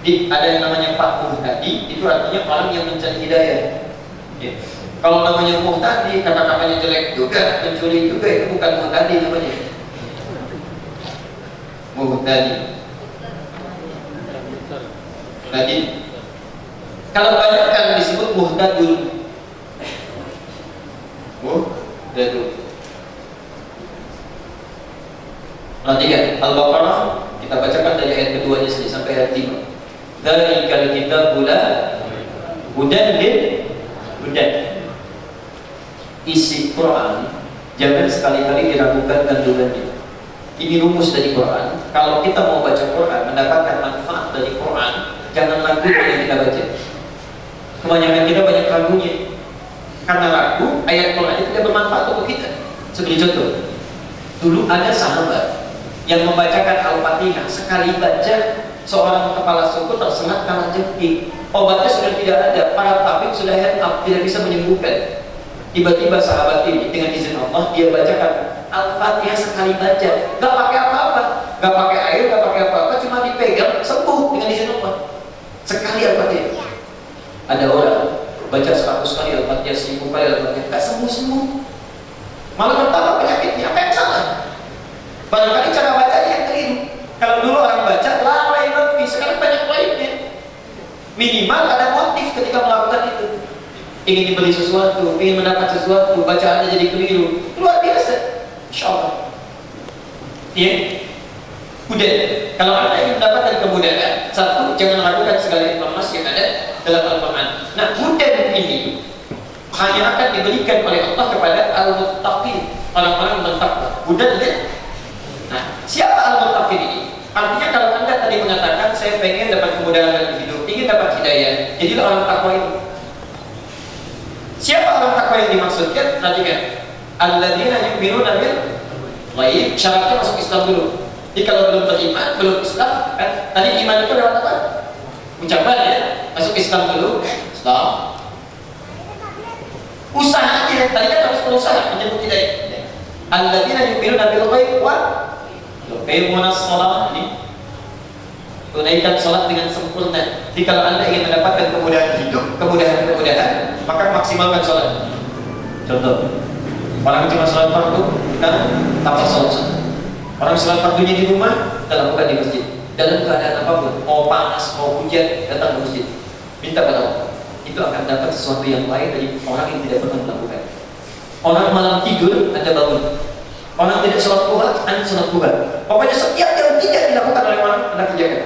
Ada yang namanya Pak Muhtadi, itu artinya orang yang mencari hidayah. Kalau namanya muhtadi, kata-katanya jelek juga, mencuri juga, itu bukan muhtadi namanya. Muhtadi. Tadi. Kalau banyak kan disebut muhtadun. Muhtadun. Perhatikan Al-Baqarah, kita bacakan dari ayat keduanya saja sampai ayat 5. Dzalikal kitabul hudan lil hudan. Isi Quran jangan sekali-kali diragukan kandungannya. Ini rumus dari Quran. Kalau kita mau baca Quran, mendapatkan manfaat dari Quran, jangan ragu dengan yang kita baca. Kebanyakan kita banyak ragunya. Karena ragu, ayat Quran itu tidak bermanfaat untuk kita. Sebagai contoh, dulu ada sahabat yang membacakan Al-Fatihah, sekali baca seorang kepala suku tersengat karena jengking. Obatnya sudah tidak ada, para tabib sudah head up, tidak bisa menyembuhkan. Tiba-tiba sahabat ini dengan izin Allah dia bacakan Al-Fatihah sekali baca, gak pakai apa-apa, gak pakai air, gak pakai apa-apa, cuma dipegang sembuh dengan izin Allah. Sekali Al-Fatihah. Ada orang baca 100 kali Al-Fatihah, 1000 kali Al-Fatihah, gak sembuh-sembuh, malah bertambah penyakitnya. Apa yang salah? Barangkali cara bacanya yang keliru. Kalau dulu orang baca lalai lebih, sekarang banyak lainnya. Minimal ada motif ketika melakukan itu. Ingin dibeli sesuatu, ingin mendapat sesuatu, bacaannya jadi keliru, luar biasa. Insya Allah. Iya. Udah. Kalau Anda ingin mendapatkan kemudahan, satu, jangan lakukan segala informasi yang ada dalam Al-Quran. Nah, hudan ini hanya akan diberikan oleh Allah kepada al-muttaqin, orang-orang yang bertakwa. Hudan dia. Nah, siapa al-muttaqin ini? Artinya kalau Anda tadi mengatakan saya pengen dapat kemudahan dalam hidup, ingin dapat hidayah, jadilah orang takwa itu. Siapa orang takwa yang dimaksudkan? Perhatikan. Alladzina yu'minuna bil ghaib. Syaratnya masuk Islam dulu. Jadi kalau belum beriman, belum Islam, kan? Tadi iman itu lewat apa? Ucapan ya. Masuk Islam dulu, Islam. Usahanya, tadi kan harus berusaha menyebut hidayah. Alladzina yu'minuna bil ghaib wa yuqimuna shalah. Tunaikan salat dengan sempurna. Jadi kalau Anda ingin mendapatkan kemudahan hidup, kemudahan, maka maksimalkan salat. Contoh, orang cuma salat fardu, dan tanpa salat sunnah. Orang salat fardunya di rumah, dan lakukan di masjid. Dalam keadaan apapun, mau panas, mau hujan, datang ke masjid. Minta pada Allah. Itu akan dapat sesuatu yang lain dari orang yang tidak pernah melakukan. Orang malam tidur, Anda bangun. Orang tidak sholat duha, Anda sholat duha. Pokoknya setiap yang tidak dilakukan oleh orang, Anda kerjakan.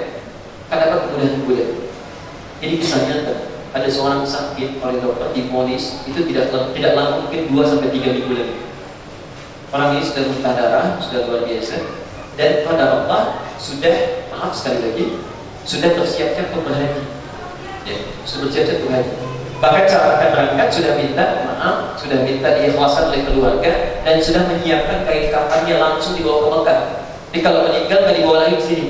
Karena dapat kemudahan-kemudahan. Ini misalnya ada seorang sakit oleh dokter divonis itu tidak lama, mungkin 2-3 minggu lagi. Orang ini sudah muntah darah, sudah luar biasa, dan pada Allah sudah, maaf sekali lagi, sudah bersiap-siap untuk berhaji. Ya, sudah bersiap-siap untuk berhaji. Bahkan saat akan berangkat sudah minta maaf, sudah minta diikhlaskan oleh keluarga, dan sudah menyiapkan kain kafannya langsung dibawa ke Mekah. Jadi kalau meninggal nggak dibawa lagi ke sini.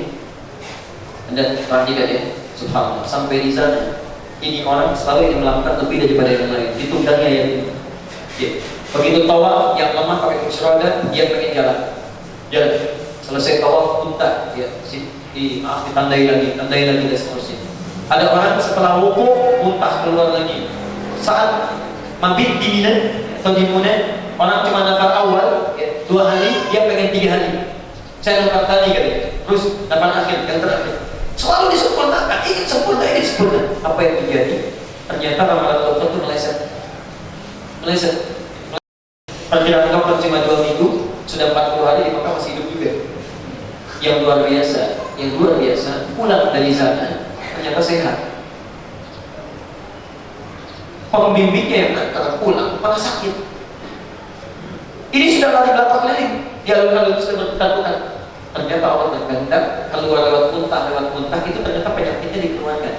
Dan perhatikan ya, subhanallah, sampai di sana ini orang selalu ingin melakukan lebih daripada yang lain. Ditundangnya yang ini. Ya. Begitu tawaf yang lemah pakai kursi roda, dia pengen jalan. Selesai tawaf tuntas, ya, ditandai lagi dan seterusnya. Ada orang setelah wukuf muntah keluar lagi. Saat mabit di Mina atau di Muna, orang cuma nafar awal, ya, 2 hari, dia pengen 3 hari. Saya nafar tadi katanya, terus nafar akhir, yang terakhir. Selalu disempurnakan, ingin sempurna. Apa yang terjadi? Ternyata ramalan dokter itu meleset. Perkiraan dokter cuma 2 minggu, sudah 40 hari di Mekah masih hidup juga. Yang luar biasa, pulang dari sana ternyata sehat. pembimbingnya yang antar pulang malah sakit. Ini sudah lari belakang lagi, di alun-alun sudah berputar-putar. Ternyata Allah berkehendak keluar lewat muntah itu ternyata penyakitnya dikeluarkan.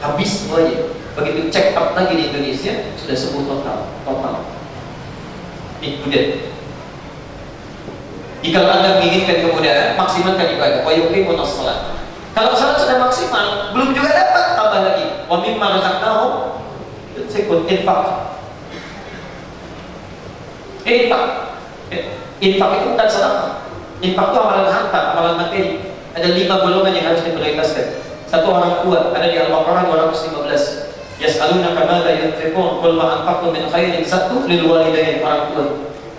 Habis semuanya. Begitu check up lagi di Indonesia sudah sembuh total. Ini kemudian. Jika Anda menginginkan kemudahan, maksimalkan ibadah. Wa yuqimun as-shalah. Kalau salat sudah maksimal, belum juga dapat, tambah lagi. Wa mimma razaqnahum yunfiqun, infak. Infak itu bukan sedekah. Infak itu amalan harta, amalan materi. Ada 5 golongan yang harus diprioritaskan. Satu, orang tua, ada di Al-Baqarah 215. Yas'alunaka madza yunfiqun qul ma anfaqtum min khairin. Satu, lil walidain, orang tua.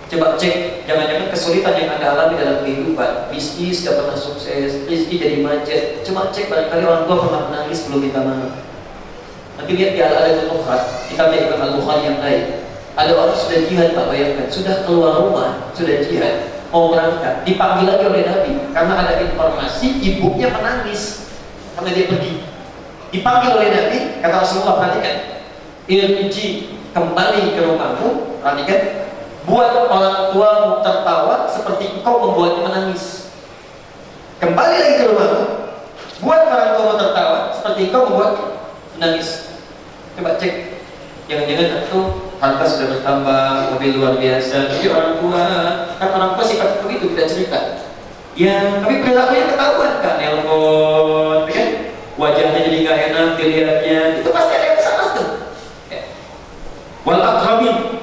Coba cek, jangan-jangan kesulitan yang Anda alami dalam kehidupan, bisnis gak pernah sukses, rezeki jadi macet. Coba cek, barangkali orang tua pernah menangis belum minta maaf. Nanti lihat di Al-Adabul Mufrad, kita lihat Imam Al-Bukhari yang lain. Ada orang sudah jihad, Pak, bayangkan, sudah keluar rumah, sudah jihad, mau berangkat, dipanggil lagi oleh Nabi karena ada informasi ibunya menangis karena dia pergi. Dipanggil oleh Nabi, kata Rasulullah, perhatikan, irji, kembali ke rumahmu, perhatikan, buat orang tuamu tertawa seperti engkau membuatnya menangis. Kembali lagi ke rumahmu, buat orang tuamu tertawa seperti engkau membuatnya menangis. Coba cek, jangan-jangan itu harta sudah bertambah, mobil luar biasa, tapi orang tua, kan orang tua sifat begitu, tidak cerita. Ya, tapi perilakunya ketahuan, kan nelpon, kan? Wajahnya jadi gak enak dilihatnya, itu pasti ada yang salah tuh. Wal aqrabin,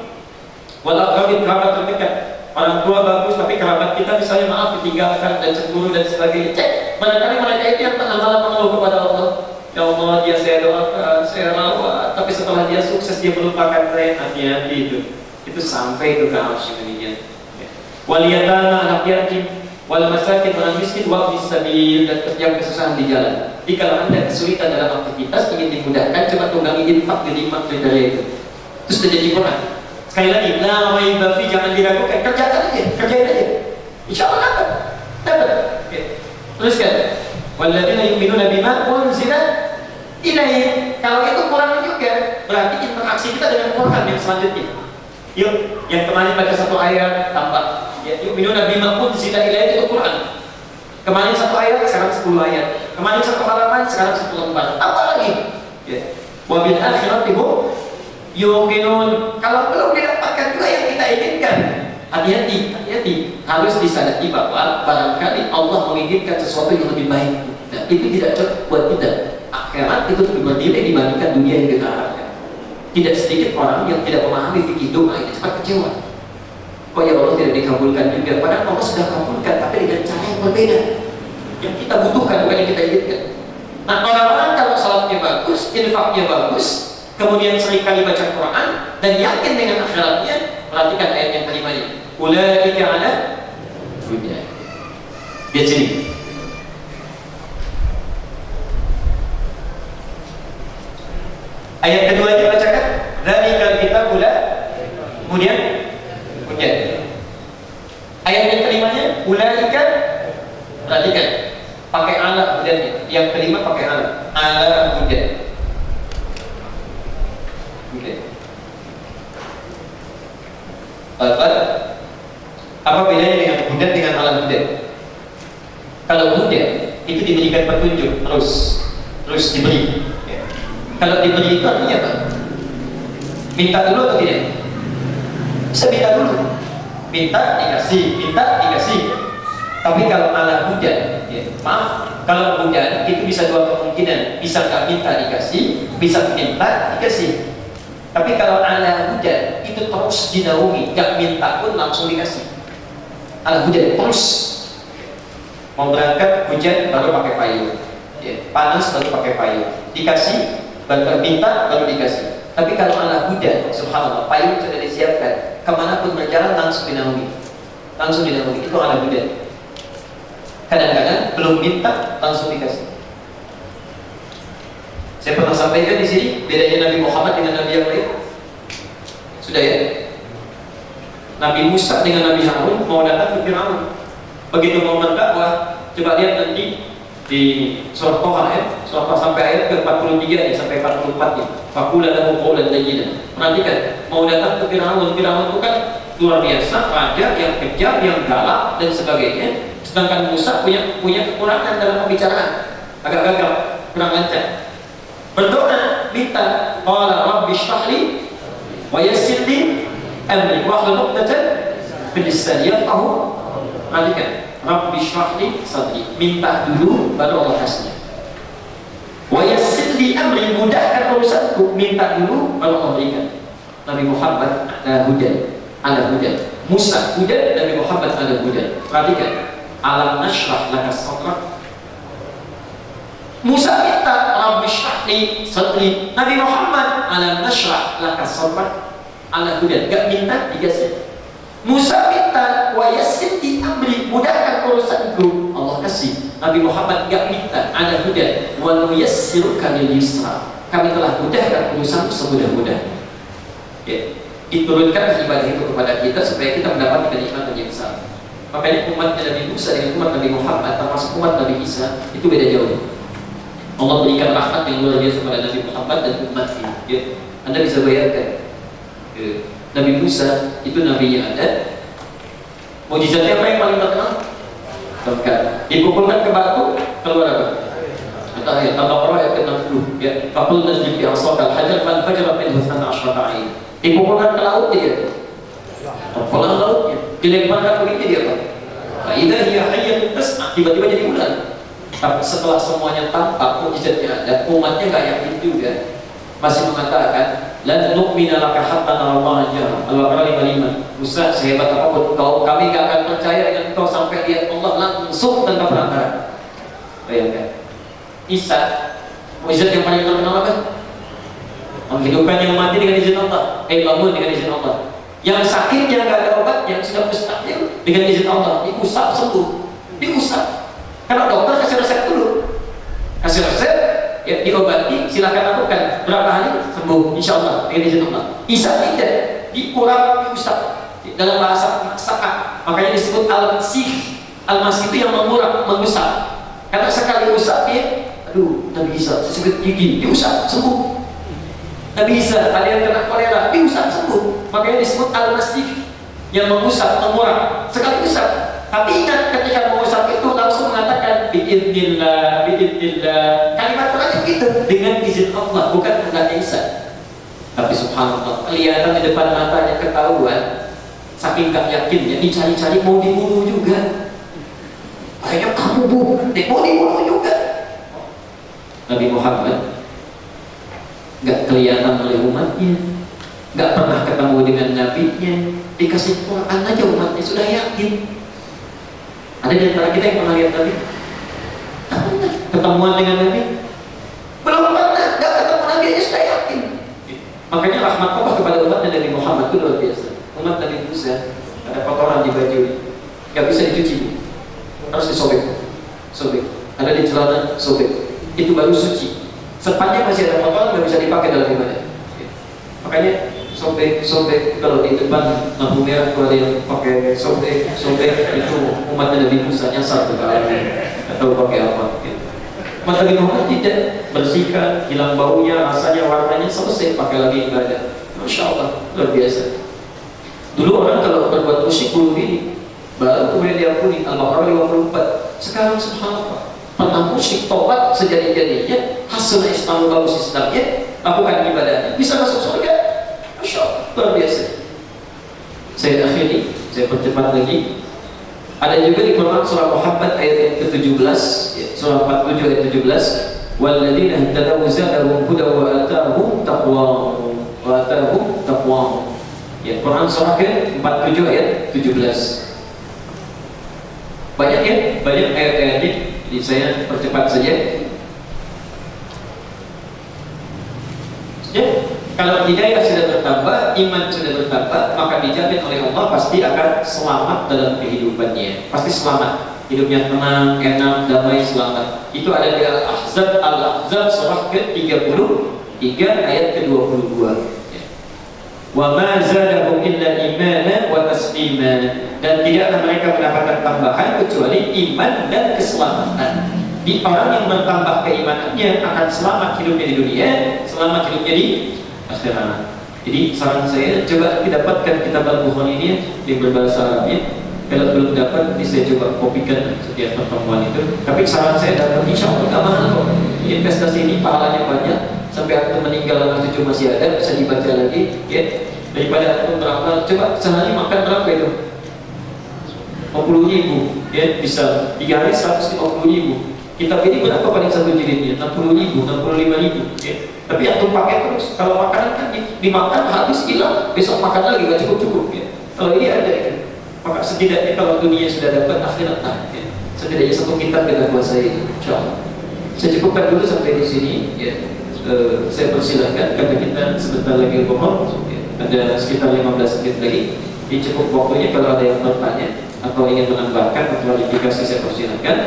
kerabat terdekat. Orang tua bagus, tapi kerabat kita misalnya maaf ditinggalkan dan cemburu dan sebagainya. Cek, barangkali mereka itu yang tengah malam mengeluh kepada Allah. Ya Allah, dia saya doakan, saya rawat, tapi setelah dia sukses dia melupakan saya. Hati-hati itu sampai itu ke arsy demikian. Wal yatama, anak yatim, wal masakin, orang miskin, wa ibnis sabil, dan yang kesusahan di jalan. Jika Anda kesulitan dalam aktivitas ingin dimudahkan, coba tunggangi infak di 5 kriteria itu. Terus sudah jadi Quran. Sekali lagi, la raiba fi, jangan diragukan, kerjakan aja, kerjain aja. Insyaallah dapat. Oke. Teruskan. Walladzina yu'minuna bima unzila ilaik. Kalau itu Quran juga, berarti interaksi kita dengan Quran yang selanjutnya. Yuk, yang kemarin baca satu ayat tambah. Ya, yu'minuna bima unzila ilaik itu Quran. Kemarin satu ayat, sekarang 10 ayat. Kemarin satu halaman, sekarang 10 lembar. Apa lagi? Ya. Wa bil akhirati hum yuqinun. Kalau belum didapatkan juga yang kita inginkan, hati-hati. Harus disadari bahwa barangkali Allah menginginkan sesuatu yang lebih baik. Nah, itu tidak cocok buat kita. Akhirat itu lebih bernilai dibandingkan dunia yang kita harapkan. Tidak sedikit orang yang tidak memahami fikih doa ini cepat kecewa. Oh ya Allah, tidak dikabulkan juga. Padahal Allah sudah kabulkan, tapi dengan cara yang berbeda. Yang kita butuhkan bukan yang kita inginkan. Nah, orang-orang kalau salatnya bagus, infaknya bagus, kemudian seringkali baca Quran dan yakin dengan akhiratnya, perhatikan ayat yang kelimanya. Ulaika ala huda. Lihat sini. Ayat kedua dibacakan, dzalikal kitabul la. Kemudian ayat yang kelimanya, ulaika, perhatikan, pakai ala kemudian. Yang kelima pakai ala huda. Apa bedanya dengan hudan dengan ala hudan? Kalau hudan itu diberikan petunjuk terus diberi. Kalau diberi itu artinya apa? Minta dulu atau tidak? Bisa minta dulu. Minta dikasih. Tapi kalau ala hudan, maaf, kalau hudan itu bisa dua kemungkinan. Bisa nggak minta dikasih, bisa minta dikasih. Tapi kalau ala hujan itu terus dinaungi, gak minta pun langsung dikasih. Ala hujan terus. Mau berangkat hujan baru pakai payung, panas baru pakai payung, dikasih baru minta baru dikasih. Tapi kalau ala hujan, subhanallah, payung sudah disiapkan, kemanapun berjalan langsung dinaungi, itu ala hujan. Kadang-kadang belum minta langsung dikasih. Saya pernah sampaikan di sini bedanya Nabi Muhammad dengan Nabi yang lain. Sudah ya? Nabi Musa dengan Nabi Harun mau datang ke Firaun. Begitu mau berdakwah, coba lihat nanti di surah Toha surah Toha sampai ayat ke-43 nih, sampai 44 nih. Faqula lahu qawlan layyinan. Perhatikan, mau datang ke Firaun itu kan luar biasa, raja yang kejam, yang galak dan sebagainya. Sedangkan Musa punya kekurangan dalam pembicaraan, agak gagal, kurang lancar. Berdoa, minta, qala rabbi shrah li wa yassir li amri wahlul 'uqdatam min lisani yafqahu. Perhatikan, Rabbi shrahli sadri, minta dulu baru Allah kasih. Wa yassir li amri, mudahkan urusanku, minta dulu baru Allah berikan. Nabi Muhammad ada hujan, Musa hujan, Nabi Muhammad ada hujan. Perhatikan, alam nashrah laka sadrak. Musa minta Rabbi shrahli sadri, Nabi Muhammad alam nashrah laka sadrak, ala hujan, gak minta dikasih. Musa minta wa yassir li amri, mudahkan urusanku, Allah kasih. Nabi Muhammad gak minta, ada hujan, wa nuyassiruka lil yusra, kami telah mudahkan urusanku semudah-mudahnya. Ya, diturunkan ibadah itu kepada kita supaya kita mendapat kenikmatan yang besar. Makanya umatnya Nabi Musa dengan umat Nabi Muhammad, termasuk umat Nabi Isa, itu beda jauh. Allah berikan rahmat yang luar biasa kepada Nabi Muhammad dan umatnya. Ya, Anda bisa bayangkan, Nabi Musa itu nabi yang ada, mukjizatnya apa yang paling terkenal? Tongkat dipukulkan ke batu, keluar apa? Kata ayat Al-Baqarah ayat ke-60, ya, faqul najli bi asaqal hajar fan fajara minhu 12 ain. Dipukulkan ke laut dia, terpolang lautnya, dilemparkan begitu dia apa? Fa idza hiya hayyatun tas'a, tiba-tiba jadi ular. Tapi setelah semuanya tampak, mukjizatnya ada, umatnya nggak yakin juga, masih mengatakan lan nu'mina laka hatta narallaha jahra. Al-Baqarah 55. Musa, sehebat apapun kami gak akan percaya dengan kau sampai lihat Allah langsung tanpa perantara. Bayangkan, Isa, mukjizat yang paling terkenal apa? Menghidupkan yang mati dengan izin Allah, bangun dengan izin Allah. Yang sakit yang gak ada obat, yang sudah mustahil, dengan izin Allah diusap sembuh, diusap. Karena dokter kasih resep dulu, kasih resep, ya, diobati, silakan lakukan, berapa hari sembuh, insya Allah dengan izin Allah. Isa tidak, dikurang, diusap, dalam bahasa maksaka, makanya disebut al-masih. Al-masih itu yang mengusap, karena sekali usap dia, aduh, Nabi Isa sesibit gigi, diusap, sembuh. Nabi Isa ada yang kena kolera, diusap, sembuh. Makanya disebut al-masih, yang mengusap, mengurang, sekali usap. Tapi ingat, ketika mengusap itu langsung mengatakan bi'idnillah, bi'idnillah. Kalimat terakhir itu dengan izin Allah, bukan kehendaknya Isa. Tapi subhanallah, kelihatan di depan matanya, ketahuan, saking gak yakinnya, dicari-cari, mau dibunuh juga. Akhirnya kamu mau dibunuh juga. Nabi Muhammad gak kelihatan oleh umatnya, gak pernah ketemu dengan nabinya, dikasih Quran aja umatnya sudah yakin. Ada di antara kita yang pernah lihat Nabi? Tak pernah ketemuan dengan Nabi? Belum pernah, gak ketemu Nabi aja sudah yakin. Makanya rahmat Allah kepada umatnya Nabi Muhammad itu luar biasa. Umat Nabi Musa ada kotoran di baju, gak bisa dicuci, harus disobek. Ada di celana, sobek. Itu baru suci. Sepanjang masih ada kotoran gak bisa dipakai dalam ibadah. Makanya sobek kalau di depan lampu merah, kalau ada yang pakai sobek itu umatnya Nabi Musa nyasar ke kalian atau pakai apa gitu. Umat Nabi Muhammad tidak, bersihkan, hilang baunya, rasanya, warnanya, selesai, pakai lagi ibadah. Masya Allah, luar biasa. Dulu orang kalau berbuat musyrik dulu ini baru kemudian diampuni. Al-Baqarah 54. Sekarang subhanallah, pernah musyrik, tobat sejadi-jadinya, hasil Islam, bagus Islamnya, lakukan ibadahnya, bisa masuk surga. Masya Allah, luar biasa. Saya akhiri, saya percepat lagi. Ada juga di Quran surah Muhammad ayat yang ke-17, ya, surah 47 ayat 17. Walladzina ihtadaw zadahum hudaw wa atahum taqwahum wa atahum taqwahum. Ya, Quran surah ke-47 ayat 17. Banyak ya, banyak ayat-ayatnya. Jadi saya percepat saja. Ya, kalau hidayah sudah bertambah, iman sudah bertambah, maka dijamin oleh Allah pasti akan selamat dalam kehidupannya. Pasti selamat, hidupnya tenang, enak, damai, selamat. Itu ada di Al-Ahzab surah ke-33 ayat ke-22. Wa ma zadahum illa imana wa taslima. Dan tidaklah mereka mendapatkan tambahan kecuali iman dan keselamatan. di orang yang bertambah keimanannya akan selamat hidupnya di dunia, selamat hidupnya di akhirat. Jadi saran saya coba didapatkan kitab Al-Bukhari ini di berbahasa Arabnya. Kalau belum dapat, nanti saya coba kopikan setiap pertemuan itu. Tapi saran saya dapat, insya Allah gak mahal kok. Investasi ini pahalanya banyak. Sampai aku meninggal anak cucu masih ada, bisa dibaca lagi. Ya. Daripada aku beramal, coba sehari makan berapa itu? 50.000, ya bisa 3 hari 150.000. Kitab ini berapa paling satu jilidnya? 60.000, 65.000. Ya. Tapi aku pakai terus. Kalau makanan kan dimakan habis hilang, besok makan lagi gak cukup-cukup. Ya. Kalau ini ada ya. Maka setidaknya kalau dunia sudah dapat, akhirat ya. Setidaknya satu kitab kita kuasai, insyaallah. Saya cukupkan dulu sampai di sini. Ya. Saya persilahkan karena kita sebentar lagi ngomong. Ya. Ada sekitar 15 menit lagi. Jadi cukup waktunya kalau ada yang bertanya atau ingin menambahkan atau klarifikasi, saya persilahkan.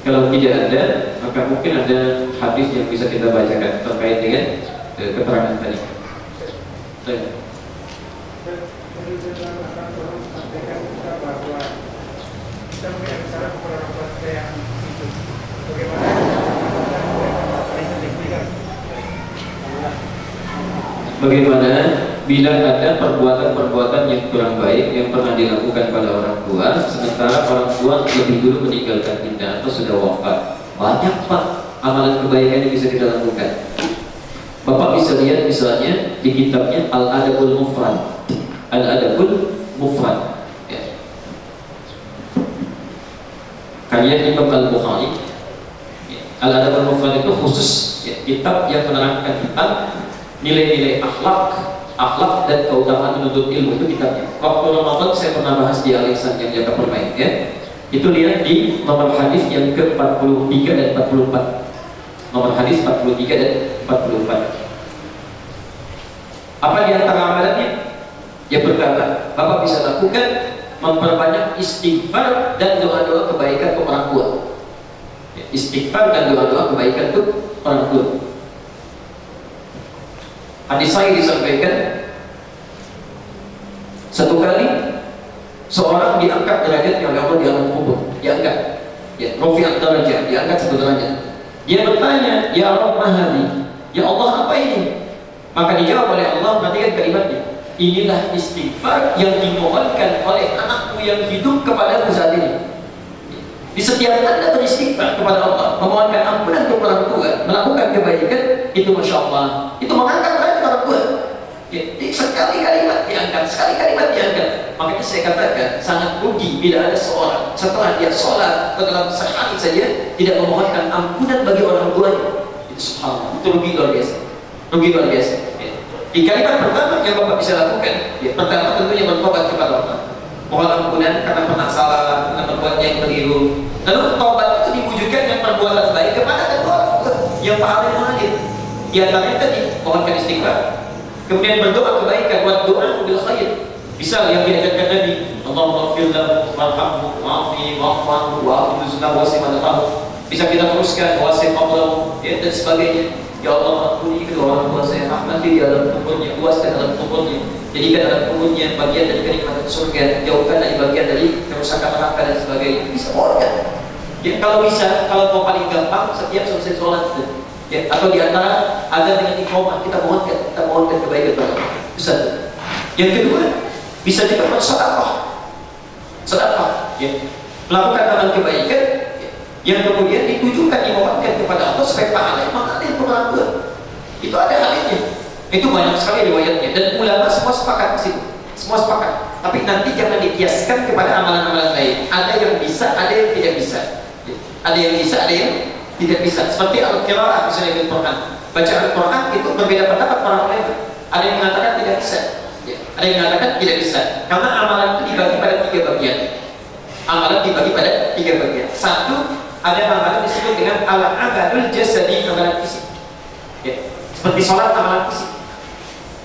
Kalau tidak ada, maka mungkin ada hadis yang bisa kita bacakan terkait dengan keterangan tadi. Baik. Bagaimana bila ada perbuatan-perbuatan yang kurang baik yang pernah dilakukan pada orang tua, sementara orang tua lebih dulu meninggalkan kita atau sudah wafat? Banyak Pak amalan kebaikan yang bisa kita lakukan. Bapak bisa lihat misalnya di kitabnya Al-Adabul Mufrad. Al-Adabul Mufrad. Ya. Karya Imam Al-Bukhari. Ya. Al-Adabul Mufrad itu khusus ya, kitab yang menerangkan tentang nilai-nilai akhlak dan keutamaan menuntut ilmu. Itu kitabnya. Waktu Ramadan saya pernah bahas di Al-Ihsan yang jaga permain ya. Itu lihat di nomor hadis yang ke-43 dan 44. Nomor hadis 43 dan 44. Apa di antara amalannya? Yang pertama, Bapak bisa lakukan memperbanyak istighfar dan doa-doa kebaikan untuk orang tua. Istighfar dan doa-doa kebaikan untuk orang tua. Hadis saya disampaikan satu kali seorang diangkat derajatnya oleh Allah di alam kubur, diangkat, ya, rafi'at darajat, diangkat satu derajat. Dia bertanya, ya Allah mahali, ya Allah apa ini? Maka dijawab oleh Allah, perhatikan kalimatnya, inilah istighfar yang dimohonkan oleh anakku yang hidup kepadamu saat ini. Di setiap anda beristighfar kepada Allah, memohonkan ampunan untuk orang tua, melakukan kebaikan, itu masya Allah, itu mengangkat derajat orang tua. Ya, sekali kalimat diangkat, sekali kalimat diangkat. Makanya saya katakan sangat rugi bila ada seorang setelah dia sholat atau dalam sehari saja tidak memohonkan ampunan bagi orang tuanya. Itu subhanallah, itu rugi luar biasa, rugi luar biasa. Ya. Di kalimat pertama yang Bapak bisa lakukan, ya, pertama tentunya bertobat kepada Allah, mohon ampunan karena pernah salah, karena berbuatnya yang keliru. Lalu taubat itu diwujudkan dengan perbuatan baik kepada kedua orang yang pahalanya mengalir. Di antaranya tadi mohonkan istighfar, kemudian berdoa kebaikan, buat doa bil khair. Bisa yang diajarkan Nabi, Allahumma ighfir lahu warhamhu wa'afihi wa'fu anhu wa'afidhu wasi'manatahu. Bisa kita teruskan wasi'qablahu ya, dan sebagainya. Ya Allah, ampuni kedua orang tua saya, rahmati di dalam kuburnya, luaskan dalam kuburnya, jadikan dalam kuburnya bagian dari kenikmatan surga, jauhkan dari bagian dari kerusakan neraka dan sebagainya. Bisa mohonkan. Ya, kalau bisa, kalau mau paling gampang setiap selesai sholat itu. Ya, atau di antara ada dengan iqamah kita mohonkan kebaikan kepada Allah. Bisa. Yang kedua, bisa juga bersedekah. Sedekah, ya. Melakukan amal kebaikan yang kemudian ditujukan dimohonkan kepada Allah supaya pahala mengalir ke orang tua. Itu ada halnya. Itu banyak sekali riwayatnya dan ulama semua sepakat di situ. Semua sepakat. Tapi nanti jangan dikiaskan kepada amalan-amalan lain. Ada yang bisa, ada yang tidak bisa. Ada yang bisa, ada yang tidak bisa. Seperti al-qiraah misalnya di Al-Quran. Baca Al-Quran itu berbeda pendapat para ulama. Ada yang mengatakan tidak bisa. Ada yang mengatakan tidak bisa. Karena amalan itu dibagi pada 3 bagian. Amalan dibagi pada 3 bagian. Satu, ada amalan disebut dengan al-amalul jasadi, amalan fisik. Ya. Seperti sholat, amalan fisik.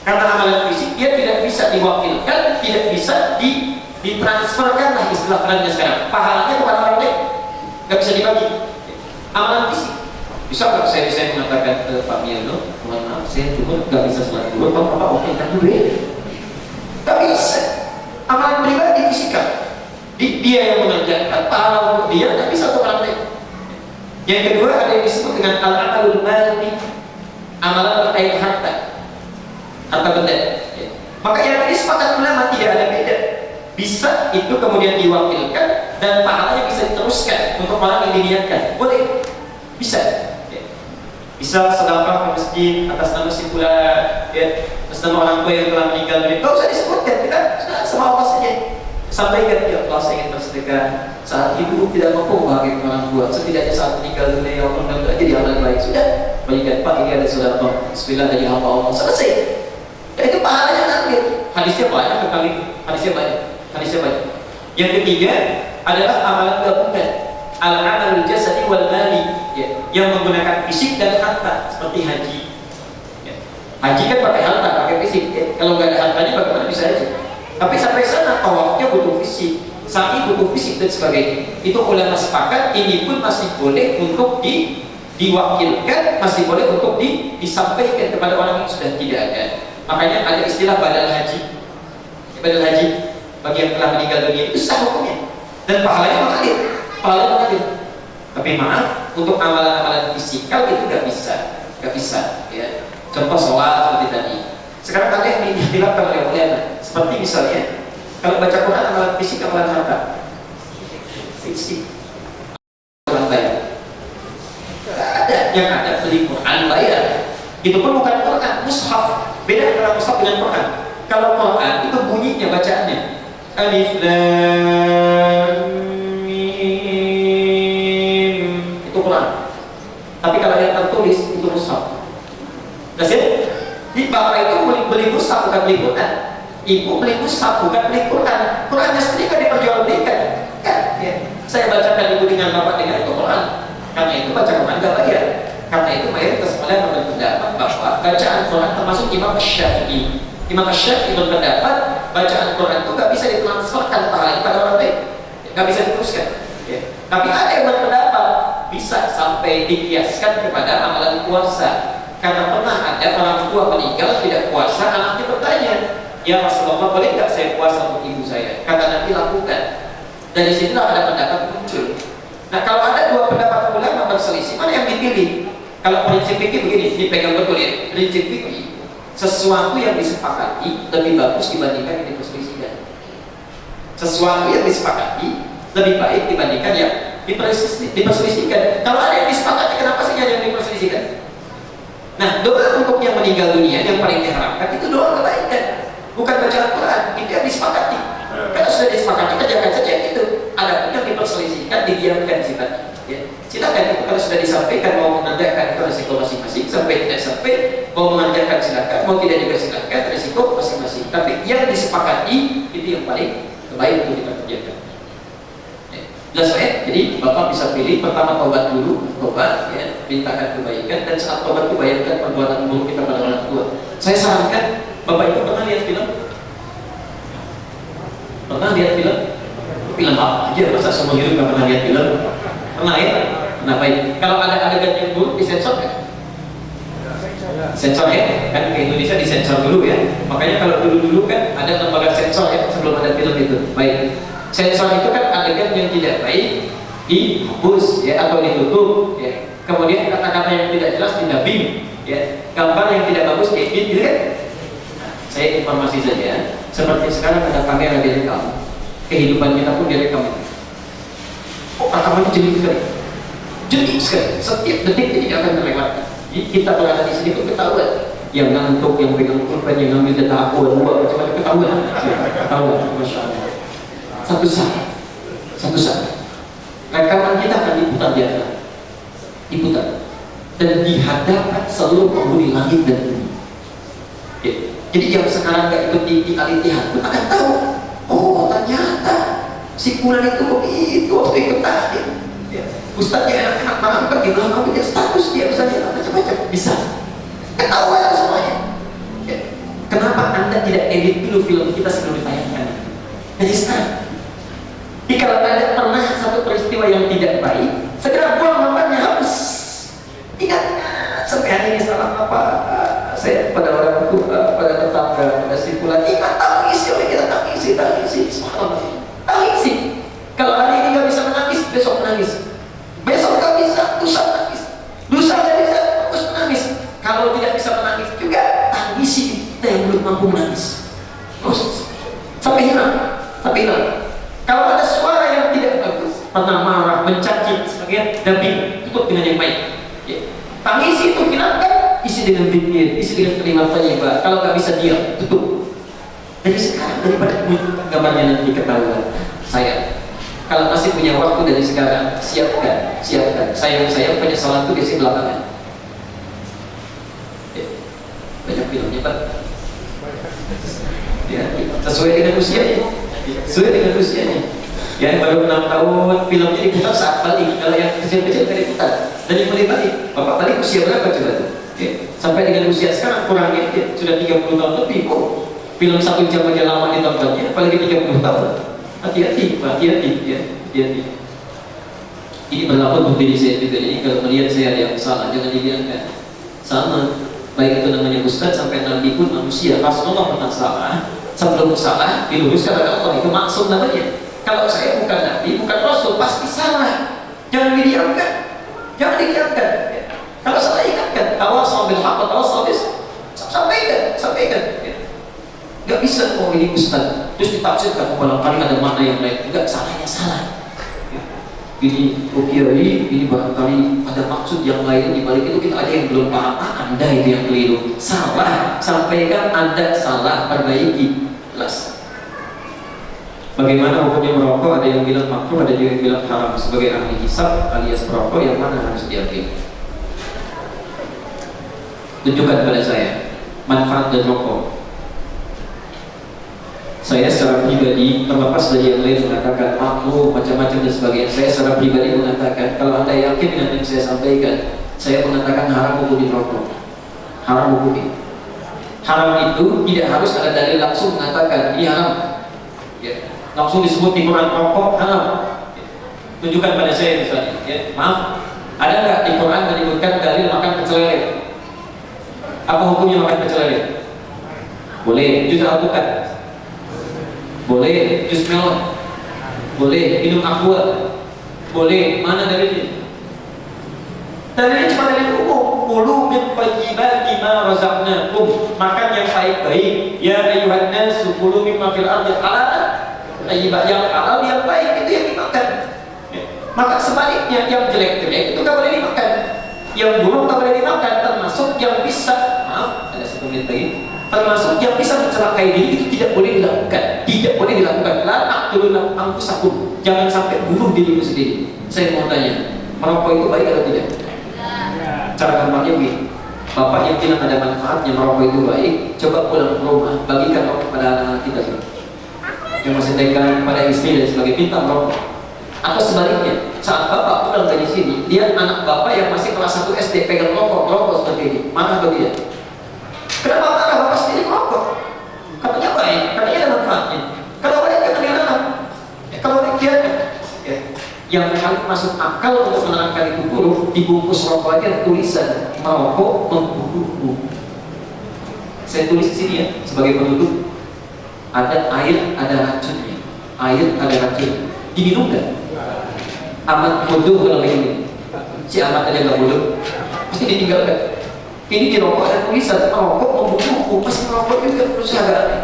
Karena amalan fisik dia tidak bisa diwakilkan, tidak bisa ditransferkan lah istilah kerennya sekarang. Pahalanya kepada orang lain, nggak bisa dibagi. Amalan fisik. Bisa nggak saya mengatakan ke Pak Miano, mohon maaf saya cuma nggak bisa sholat dulu, kalau Bapak oke kan dulu ya? Nggak bisa. Amalan pribadi fisikal. Dia yang mengerjakan pahala untuk dia, tapi satu orang lain. Yang kedua ada yang disebut dengan al-amalul mali, amalan terkait harta benda. Ya. Maka yang tadi sepakat ulama tidak ada beda. Bisa itu kemudian diwakilkan dan pahalanya bisa diteruskan untuk orang yang diniatkan. Boleh, bisa. Ya. Bisa sedekah ke masjid atas nama si fulan, ya, atas nama orang tua yang telah meninggal dunia. Tidak usah disebutkan, kita sama Allah saja. Sampaikan, ya Allah, saya ingin bersedekah saat hidup tidak mampu bahagia orang tua, setidaknya saat meninggal dunia ya Allah mudah-mudahan jadi amal baik. Sudah, berikan Pak, ini ada sedekah, bismillah dari hamba Allah, selesai. Dan itu pahalanya nanti. Hadisnya banyak sekali, hadisnya banyak. Yang ketiga adalah amalan gabungan, al-amalul jasadi wal mali, ya, yang menggunakan fisik dan harta seperti haji. Ya. Haji kan pakai harta, pakai fisik. Ya. Kalau nggak ada hartanya bagaimana bisa haji? Tapi sampai sana tawafnya butuh fisik, sa'i butuh fisik dan sebagainya. Itu ulama sepakat ini pun masih boleh untuk diwakilkan, masih boleh untuk disampaikan kepada orang yang sudah tidak ada. Makanya ada istilah badal haji. Badal haji bagi yang telah meninggal dunia itu sah hukumnya dan pahalanya mengalir. Tapi maaf, untuk amalan-amalan fisikal itu nggak bisa. Ya. Contoh sholat seperti tadi. Sekarang ada yang diikhtilafkan oleh ulama. Seperti misalnya, kalau baca Quran amalan fisik, amalan harta. Fisik. Amalan bayar. Tidak ada. Yang ada beli Quran bayar. Itu pun bukan Quran, mushaf. Beda antara mushaf dengan Quran. Kalau Quran itu bunyinya bacaannya. Alif Lam Mim. Itu Quran. Tapi kalau yang tertulis itu mushaf. Dasar? Di bapak itu beli mushaf bukan beli Quran. Ibu beli mushaf bukan beli Quran. Qurannya sendiri kan diperjualbelikan. Kan? Ya. Saya bacakan ibu dengan bapak dengan itu Quran. Karena itu baca Quran gak bayar. Karena itu mayoritas ulama berpendapat bahwa bacaan Quran termasuk Imam Syafi'i. Imam Syafi'i berpendapat bacaan Quran itu gak bisa ditransferkan pahalanya pada orang lain. Gak bisa diteruskan. Ya. Tapi ada yang berpendapat bisa sampai dikiaskan kepada amalan puasa. Karena pernah ada orang tua meninggal tidak puasa, anaknya bertanya, ya Rasulullah boleh nggak saya puasa untuk ibu saya? Kata Nabi lakukan. Dari situlah ada pendapat muncul. Nah kalau ada dua pendapat ulama berselisih, mana yang dipilih? Kalau prinsip fikih begini, dipegang betul ya. Prinsip fikih, sesuatu yang disepakati lebih bagus dibandingkan yang diperselisihkan. Sesuatu yang disepakati lebih baik dibandingkan yang diperselisihkan. Kalau ada yang disepakati, kenapa sih yang diperselisihkan? Nah, doa untuk yang meninggal dunia yang paling diharapkan itu doa kebaikan, bukan bacaan Quran. Itu yang disepakati. Kalau sudah disepakati, kerjakan saja itu. Ada pun yang diperselisihkan, didiamkan sifatnya. Ya. Silakan itu kalau sudah disampaikan mau mengerjakan itu resiko masing-masing, sampai tidak sampai mau mengerjakan silakan, mau tidak juga silakan, resiko masing-masing. Tapi yang disepakati itu yang paling terbaik untuk kita kerjakan. Jelas ya? Jadi Bapak bisa pilih pertama tobat dulu, tobat ya, mintakan kebaikan, dan saat tobat itu bayangkan perbuatan buruk kita pada orang tua. Saya sarankan Bapak itu pernah lihat film? Pernah lihat film? Film apa aja? Masa semua hidup nggak pernah lihat film? Pernah ya? Kenapa ya? Kalau ada adegan yang buruk disensor kan? Sensor ya? Kan ke Indonesia disensor dulu ya. Makanya kalau dulu-dulu kan ada lembaga sensor ya sebelum ada film itu. Baik. Sensor itu kan adegan yang tidak baik dihapus ya atau ditutup ya. Kemudian kata-kata yang tidak jelas didubbing ya. Gambar yang tidak bagus diedit gitu kan. Nah, saya informasi saja, seperti sekarang ada kamera direkam, kehidupan kita pun direkam. Oh, rekamannya jeli sekali. Setiap detik tidak akan terlewatkan. Kita berada di sini pun ketahuan. Yang ngantuk, yang pegang pulpen, yang ngambil data aku, macam-macam ketahuan. Masya Allah. Satu saat rekaman kita akan diputar di atas, dan dihadapkan seluruh penghuni langit dan bumi. Ya. Jadi yang sekarang nggak ikut di Al-Ittihad pun akan tahu, oh ternyata si Fulan itu begitu waktu ikut tahdir. Ya. Ustadznya enak-enak malam pergi belum punya status dia misalnya macam-macam bisa ketahuan semuanya. Ya. Kenapa Anda tidak edit dulu film kita sebelum ditayangkan? Jadi sekarang jika Anda pernah satu peristiwa yang tidak baik, segera buang gambarnya, hapus. Ingat, sampai hari ini salah apa? Saya pada orang tua, pada tetangga, pada si Fulan, ingat tangisi oleh kita tangisi, tangisi. Kalau hari ini nggak bisa menangis, besok menangis. Besok nggak bisa, lusa kita yang belum mampu menangis. Terus sampai hilang, sampai hilang. Kalau ada suara yang tidak bagus, pernah marah, mencaci, sebagian damping, tutup dengan yang baik. Ya. Tangis itu hilangkan, isi dengan zikir, isi dengan kalimat thayyibah. Kalau nggak bisa diam, tutup. Jadi sekarang daripada munculkan gambarnya nanti ketahuan, saya kalau masih punya waktu dari sekarang, siapkan. Sayang penyesalan itu biasanya belakangan. Ya. Banyak filmnya Pak. Ya, sesuai dengan usianya. Ya, baru 6 tahun filmnya diputar saat balik. Kalau yang kecil-kecil kan diputar. Dan yang balik, bapak balik usia berapa coba tuh? Ya. Sampai dengan usia sekarang kurangnya ya, sudah 30 tahun lebih. Oh, film 1 jam aja lama ditontonnya, apalagi 30 tahun. Hati-hati. Ini berlaku untuk diri saya juga. Jadi kalau melihat saya ada yang salah, jangan dibiarkan. Sama, baik itu namanya ustaz sampai nabi pun manusia. Rasulullah pernah salah, sebelum salah diluruskan oleh Allah, itu maksud namanya. Kalau saya bukan nabi, bukan rasul, pasti salah. Jangan didiamkan. Kalau salah ingatkan. Tawassaw bil haqq, tawassaw bis sampaikan. Gak bisa, oh ini ustaz terus ditafsirkan, barangkali ada makna yang lain. Enggak, salahnya salah. Ini kiai, ini barangkali ada maksud yang lain di balik itu, kita ada yang belum paham. Anda itu yang keliru, salah, sampaikan. Anda salah, perbaiki, jelas. Bagaimana hukumnya merokok? Ada yang bilang makruh, ada juga yang bilang haram. Sebagai ahli hisab alias perokok, yang mana harus diambil? Tunjukkan pada saya manfaat dan rokok. Saya secara pribadi, terlepas dari yang lain mengatakan makruh, macam-macam dan sebagainya, saya secara pribadi mengatakan, kalau Anda yakin dengan yang saya sampaikan, saya mengatakan haram hukum rokok. Haram hukum. Haram itu tidak harus ada dalil langsung mengatakan ini haram. Ya. Langsung disebut di Quran rokok haram. Ya. Tunjukkan pada saya misalnya. Ya. Maaf, ada nggak di Quran menyebutkan dalil makan pecel lele? Apa hukumnya makan pecel lele? Boleh, juz alpukat. Boleh, jus melon. Boleh, minum aqua. Boleh, mana dalilnya? Dalilnya cuma dalil umum. Kulu min thayyibati ma razaqnakum. Makan yang baik-baik. Ya ayyuhan nas, kulu mimma fil ardi halal. Thayyibat yang halal, yang baik itu yang dimakan. Maka sebaliknya yang jelek-jelek itu enggak boleh dimakan. Yang buruk enggak boleh dimakan, termasuk yang bisa, maaf, ada 1 menit lagi. Termasuk yang bisa mencelakai diri itu tidak boleh dilakukan. La taqtuluna anfusakum. Jangan sampai bunuh dirimu sendiri. Saya mau tanya, merokok itu baik atau tidak? Cara gampangnya begini, bapak yang bilang ada manfaatnya merokok itu baik, coba pulang ke rumah, bagikan rokok kepada anak-anak kita yang masih TK, kepada istri dan sebagainya, minta merokok. Atau sebaliknya, saat bapak pulang dari sini, lihat anak bapak yang masih kelas 1 SD pegang rokok seperti ini, marah atau tidak? Kenapa marah? Bapak sendiri merokok. Katanya baik, katanya ada manfaatnya. Kalau baik, katanya larang. Kalau baik, dia yang paling masuk akal untuk menerangkan itu buruk, dibungkus rokok aja tulisan merokok membunuhmu. Saya tulis di sini ya, sebagai penutup. Ada air, ada racunnya. Air, ada racunnya. Diminum nggak? Amat bodoh kalau begini. Si amat aja nggak bodoh, pasti ditinggalkan. Ini di rokok ada tulisan merokok membunuhmu, pasti merokok juga. Terus saya agak aneh.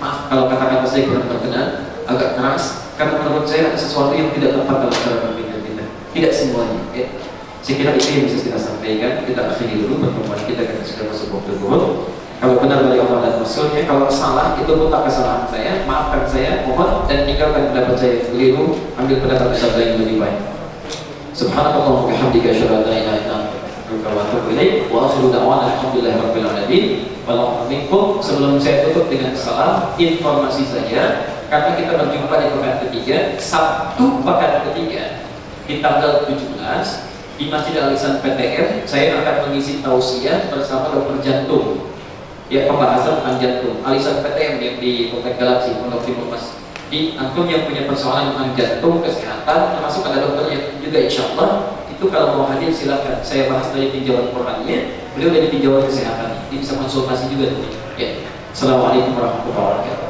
Maaf kalau kata-kata saya kurang berkenan, agak keras, karena menurut saya ada sesuatu yang tidak tepat dalam cara berpikir kita. Tidak semuanya. Ya. Saya kira itu yang bisa kita sampaikan. Kita akhiri dulu pertemuan kita karena sudah masuk waktu zuhur. Kalau benar dari Allah dan Rasulnya, kalau salah itu mutlak kesalahan saya, maafkan saya, mohon, dan tinggalkan pendapat saya yang keliru, ambil pendapat sabda yang lebih baik. Subhanallah wa bihamdika asyhadu an la ilaha illa anta wa atubu ilaik wa akhiru da'wana alhamdulillahirabbil alamin. Wallahu minkum. Sebelum saya tutup dengan salam informasi saja, karena kita berjumpa di pekan ketiga, Sabtu pekan ketiga di tanggal 17 di Masjid Al-Ihsan PTM, saya akan mengisi tausiah bersama dokter jantung. Ya, pembahasan tentang jantung. Al-Ihsan PTM yang di Komplek Galaksi, Pondok Timur Mas. Di antum yang punya persoalan tentang jantung, kesehatan, termasuk ada dokternya juga insya Allah. Itu kalau mau hadir silakan. Saya bahas dari tinjauan Qurannya, beliau dari tinjauan kesehatan. Ini bisa konsultasi juga tuh. Ya. Assalamualaikum warahmatullahi wabarakatuh.